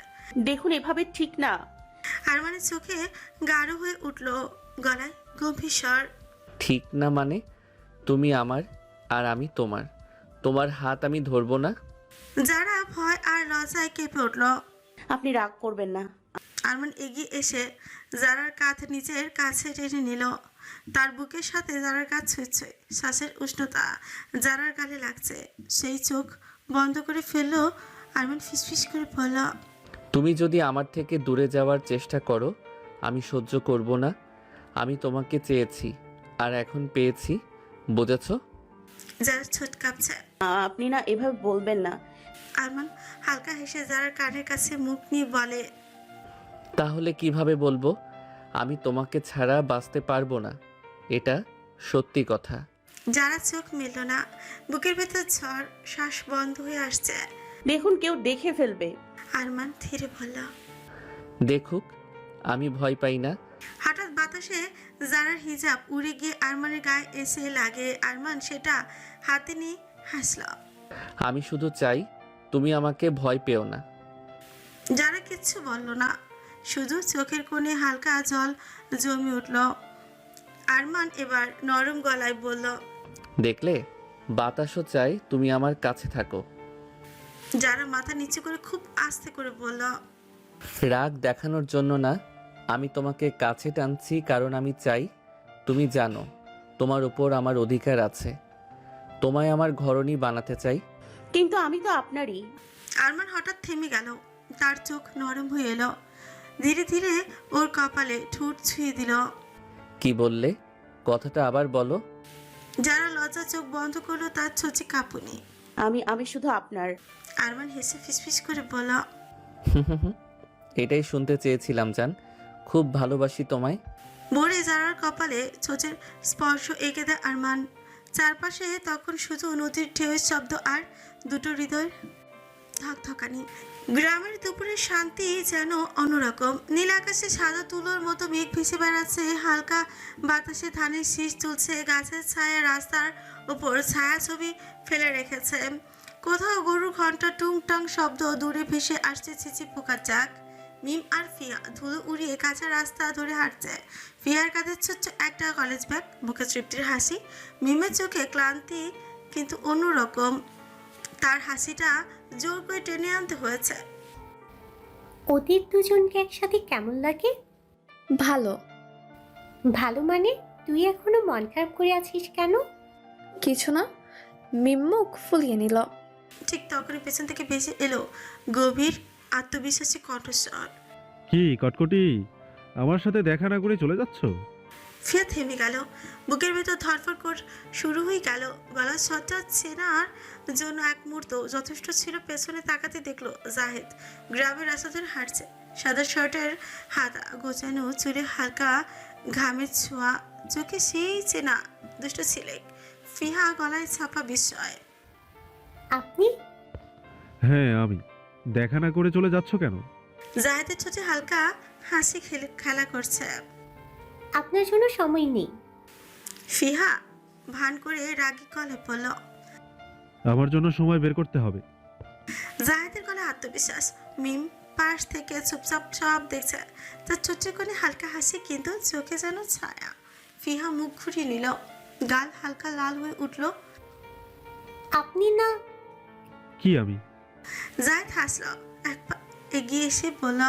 দেখুন, এভাবে ঠিক না। আরমানের চোখে গাঢ় হয়ে উঠল, গলায় গম্ভীর স্বর। ঠিক না মানে? তুমি আমার আর আমি তোমার। তোমার হাত আমি ধরবো না। যারা ভয় আর লজ্জায় কেঁপে উঠল। আপনি রাগ করবেন না। আরমান এগিয়ে এসে জারার কাঁধ নিজের কাছে টেনে নিল। তার বুকের সাথে জারার কাঁধ ছুঁচ্ছে। শ্বাসের উষ্ণতা জারার গালে লাগছে। সেই চোখ বন্ধ করে ফেললো। আরমান ফিসফিস করে বলল, তুমি যদি আমার থেকে দূরে যাওয়ার চেষ্টা করো আমি সহ্য করব না। আমি তোমাকে চেয়েছি আর এখন পেয়েছি, বুঝেছো? যারা ছোট কাঁপছে। আপনি না এভাবে বলবেন না। আরমান হালকা হেসে জারার কানের কাছে মুখ নিয়ে বলে, তাহলে কিভাবে বলবো? আমি তোমাকে ছাড়া বাঁচতে পারবো না, এটা সত্যি কথা। যারা চোখ মেলল না। বুকের ভেতর ঝড়, শ্বাস বন্ধ হয়ে আসছে। দেখুন, কেউ দেখে ফেলবে। আরমান ধীরে বলল, দেখুক, আমি ভয় পাই না। হঠাৎ বাতাসে জারার হিজাব উড়ে গিয়ে আরমানের গায়ে এসে লাগে। আরমান সেটা হাতে নিয়ে হাসল। আমি শুধু চাই তুমি আমাকে ভয় পেও না। যারা কিচ্ছু বলল না, শুধু চোখের কোণে হালকা জল জমে উঠল। আরমান এবার নরম গলায় বলল, দেখলে, বাতাসও চাই তুমি আমার কাছে থাকো। যারা মাথা নিচু করে খুব আস্তে করে বলল, রাগ দেখানোর জন্য না, আমি তোমাকে কাছে টানছি কারণ আমি চাই তুমি জানো তোমার উপর আমার অধিকার আছে। তোমায় আমার ঘরণী বানাতে চাই। কিন্তু আমি তো আপনারই। আরমান হঠাৎ থেমে গেল। তার চোখ নরম হয়ে এলো। ধীরে ধীরে ওর কপালে ঠোঁট ছুঁয়ে দিল। কি বললে? কথাটা আবার বলো। যারা লজ্জা চোখ বন্ধ করলো, তার ছোচে কাঁপুনি। আমি শুধু আপনার। আরমান হেসে ফিসফিস করে বলল, এটাই শুনতে চেয়েছিলাম জান, খুব ভালোবাসি তোমায়। বলে যারার কপালে ছোচের স্পর্শ এঁকে দেয় আরমান। চারপাশে তখন শুধু নদীর ঢেউয়ের শব্দ আর দুটো হৃদয় ধকধকানি। গ্রামের দুপুরের শান্তি যেন অন্যরকম। নীল আকাশে সাদা তুলোর মতো মেঘ ভেসে বেড়াচ্ছে। হালকা বাতাসে ধানের শীষ তুলছে। গাছের ছায়া রাস্তার উপর ছায়া ছবি ফেলে রেখেছে। কোথাও গরুর ঘন্টা টুংটাং শব্দ, দূরে ভেসে আসছে ছিচি পোকার ডাক। মিম আর ফিয়া ধুলো উড়িয়ে কাঁচা রাস্তা ধরে হাঁটছে। ফিয়ার কাঁধে ছোট্ট একটা কলেজ ব্যাগ, বুকে তৃপ্তির হাসি। মিমের চোখে ক্লান্তি, কিন্তু অন্যরকম। তার হাসিটা জোর করে টেনে আনতে হয়েছে। ওদের দুজনকে একসাথে কেমন লাগে? ভালো। ভালো মানে? তুই এখনো মন খারাপ করে আছিস কেন? কিছু না। মিম মুখ ফুলিয়ে নিল। ঠিক তখনই পেছন থেকে ভেসে এলো গভীর আত্মবিশ্বাসী কণ্ঠস্বর। কি কটকটি, আমার সাথে দেখা না করে চলে যাচ্ছ? ফিয়া থেমে গেল, বুকের ভেতর ধরফর কর শুরু হয়ে গেল। গলার স্বরটা চেনার জন্য এক মুহূর্ত যথেষ্ট ছিল। পেছনে তাকাতে দেখলো জাহেদ গ্রামের রাস্তা ধরে হাঁটছে। সাদা শার্টের হাতা গোছানো, চুলে হালকা ঘামের ছোঁয়া, চোখে সেই চেনা দুষ্ট ছেলে। ফিহা গলায় ছাপা বিস্ময়। আপনি? হ্যাঁ আমি। দেখা না করে চলে যাচ্ছ কেন? জাহেদের ঠোঁটে হালকা হাসি খেলা করছে। আপনার জন্য সময় নেই। ফিহা ভান করে রাগী গলায় বলল। আমার জন্য সময় বের করতে হবে। জাহেদের গলায় আত্মবিশ্বাস। মিম পাশ থেকে চুপচাপ সব দেখছে। তার ছোট্ট করে হালকা হাসি, কিন্তু চোখে যেন ছায়া। ফিহা মুখ ঘুরিয়ে নিল, গাল হালকা লাল হয়ে উঠল। আপনি না? কি আমি? জাহেদ হাসল, এক পা এগিয়ে এসে বলল।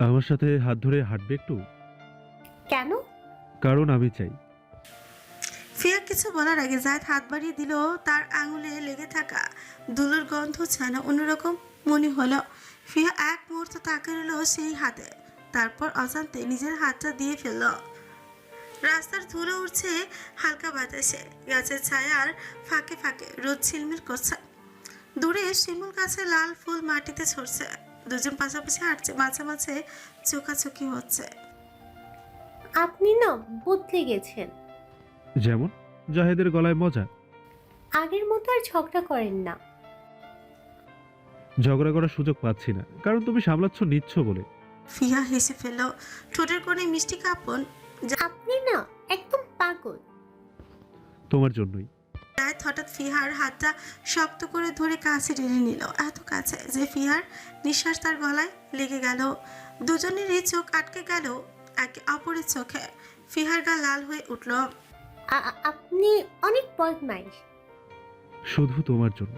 আমার সাথে হাত ধরে হাঁটবে একটু? কেন? কারণ আমি চাই। ফিয়া কিছু বলার আগে জাহেদ হাত বাড়িয়ে দিল। তার আঙুলে লেগে থাকা ধুলোর গন্ধ ছানা অন্যরকম মনে হলো। ফিয়া এক মুহূর্ত তাকিয়ে রইল সেই হাতে, তারপর অজান্তে নিজের হাতটা দিয়ে ফেলল। রাস্তার ধুলো উঠছে হালকা বাতাসে, গাছের ছায়ার ফাঁকে ফাঁকে রোদ ঝিলমিল করছে। দূরে শিমুল গাছে লাল ফুল মাটিতে ছড়ছে। দুজন পাশাপাশি হাঁটছে, মাঝে মাঝে চোখাচোখি হচ্ছে। আপনি না বদলে গেছেন। যেমন? জাহেদের গলায় মজা। আগের মতো আর ঝগড়া করেন না। ঝগড়া করার সুযোগ পাচ্ছি না, কারণ তুমি সামলাচ্ছ নিচ্ছ বলে। ফিয়া হেসে ফেলল, ঠোঁটের কোণে মিষ্টি কাঁপন। আপনি না একদম পাগল। তোমার জন্যই। জাহেদ হঠাৎ ফিহার হাতটা শক্ত করে ধরে কাছে টেনে নিল, এত কাছে যে ফিহার নিঃশ্বাস তার গলায় লেগে গেল। দুজনেরই চোখ আটকে গেল একে অপরের চোখে। ফিহার গা লাল হয়ে উঠল। আপনি অনেক বদমাইশ। শুধু তোমার জন্য।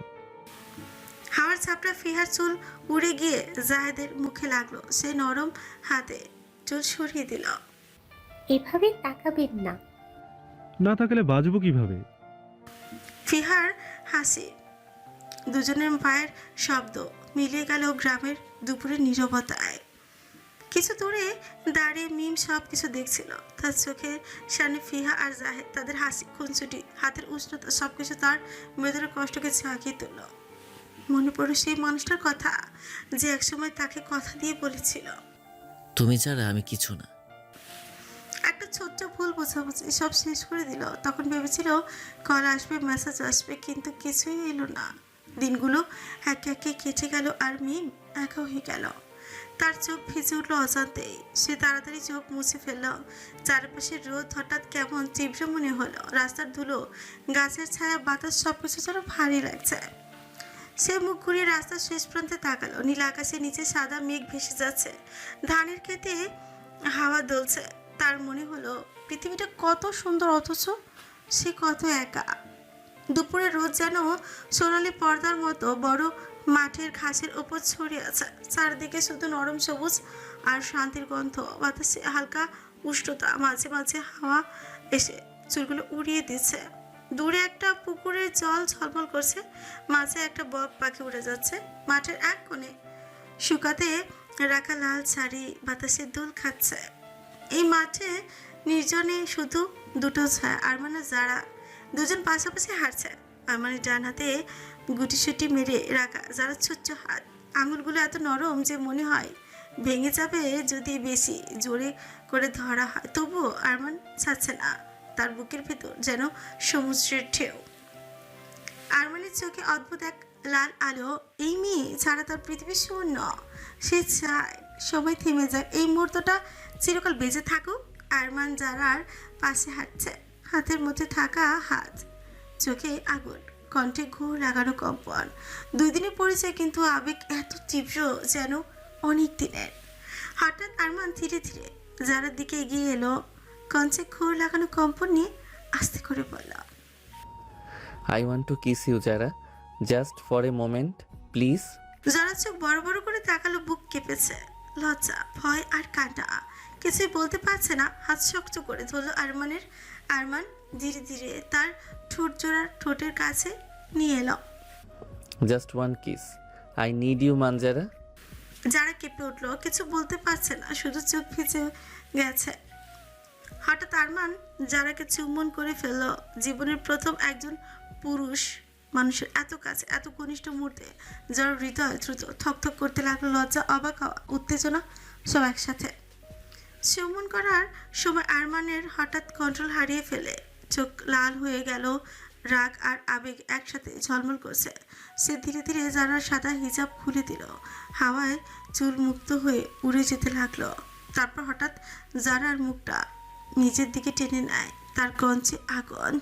হাওয়ার ঝাপটা ফিহার চুল উড়ে গিয়ে জাহেদের মুখে লাগলো। সে নরম হাতে চুল সরিয়ে দিল। এভাবে তাকাবেন না। না থাকলে বাঁচবো কিভাবে? ফিহার হাসি, দুজনের পায়ের শব্দ মিলিয়ে গেল গ্রামের দুপুরের নীরবতায়। কিছু দূরে দাঁড়িয়ে মিম সব কিছু দেখছিল। তার চোখের সামনে ফিহা আর জাহেদ, তাদের হাসি, খুনসুটি, হাতের উষ্ণতা, সবকিছু তার মেয়েদের কষ্টকে ঝাঁকিয়ে তুলল। মনে পড়ে সেই মানুষটার কথা যে একসময় তাকে কথা দিয়ে বলেছিল, তুমি ছাড়া আমি কিছু না। একটা ছোট্ট ভুল বোঝাবুঝি সব শেষ করে দিল। তখন ভেবেছিল কল আসবে, মেসেজ আসবে, কিন্তু কিছুই এলো না। দিনগুলো একে একে কেটে গেল আর মিম একা হয়ে গেল। তার চোখ ভিজে উঠলো অজান্তেই। সে তাড়াতাড়ি চোখ মুছে ফেলল। চারপাশের রোদ হঠাৎ কেমন তীব্র মনে হলো। রাস্তার ধুলো, গাছের ছায়া, বাতাস সবকিছু যেন ভারী লাগছে। সে মুখ ঘুরিয়ে রাস্তার শেষ প্রান্তে তাকালো। নীল আকাশের নিচে সাদা মেঘ ভেসে যাচ্ছে, ধানের খেতে হাওয়া দুলছে। তার মনে হলো পৃথিবীটা কত সুন্দর, অথচ সে কত একা। দুপুরে রোদ যেন সোনালি পর্দার মতো বড় মাঠের ঘাসের ওপর ছড়িয়ে আছে। চারদিকে শুধু নরম সবুজ আর শান্তির গন্ধ। বাতাসে হালকা উষ্ণতা, মাঝে মাঝে হাওয়া এসে চুলগুলো উড়িয়ে দিচ্ছে। দূরে একটা পুকুরের জল ঝলমল করছে, মাঝে একটা বক পাখি উড়ে যাচ্ছে। মাঠের এক কোণে শুকাতে রাখা লাল শাড়ি বাতাসে দোল খাচ্ছে। এই মাঠে নির্জনে শুধু দুটো ছায়া, আরমান আর যারা। দুজন পাশাপাশি হাঁটছে। আরমানের ডান হাতে গুটিসুটি মেরে রাখা যারা ছোট্ট হাত, আঙুলগুলো এত নরম যে মনে হয় ভেঙে যাবে যদি বেশি জোরে করে ধরা হয়। তবুও আরমান ছাড়ছে না। তার বুকের ভেতর যেন সমুদ্রের ঢেউ। আরমানের চোখে অদ্ভুত এক লাল আলো। এই মেয়ে ছাড়া তার পৃথিবী শূন্য। সে চায় সময় থেমে যায়, এই মুহূর্তটা চিরকাল বেঁচে থাকুক। আরমান যারার পাশে হাঁটছে, হাতের মধ্যে থাকা হাত, চোখে আগুন, কণ্ঠে ঘুর লাগানো কম্পন। 2 দিনের পরিচয়, কিন্তু আবেগ এত তীব্র যেন অনেক দিনের। হঠাৎ আরমান ধীরে ধীরে যারার দিকে এগিয়ে এলো, কণ্ঠে ঘুর লাগানো কম্পন নিয়ে আস্তে করে বলল, I want to kiss you Zara, just for a moment please. Zara চোখ বড় বড় করে তাকালো, বুক কেঁপেছে। লজ্জা, ভয় আর কাঁটা, কিছুই বলতে পারছে না। হাত শক্ত করে ধরল আরমানের। আরমান ধীরে ধীরে তার ঠোঁট জোড়ার ঠোঁটের কাছে নিয়ে এলো। Just one kiss, I need you মানজারা। যারা কেঁপে উঠলো, কিছু বলতে পারছে না, শুধু চোখ ভিজে গেছে। হঠাৎ আরমান যারাকে চুম্বন করে ফেলল। জীবনের প্রথম একজন পুরুষ মানুষের এত কাছে, এত ঘনিষ্ঠ মুহূর্তে যার হৃদয় দ্রুত থকথক করতে লাগলো। লজ্জা, অবাক হওয়া, উত্তেজনা সব একসাথে। চুম্বন করার সময় আরমানের হঠাৎ কন্ট্রোল হারিয়ে ফেলে চোখ লাল হয়ে গেল। রাগ আর আবেগ একসাথে ঝলমল করছে। সে ধীরে ধীরে যারার সাদা হিজাব খুলে দিল। হাওয়ায় চুল মুক্ত হয়ে উড়ে যেতে লাগলো। তারপর হঠাৎ যারার মুখটা নিজের দিকে টেনে নেয়। তার কঞ্চে আগুন।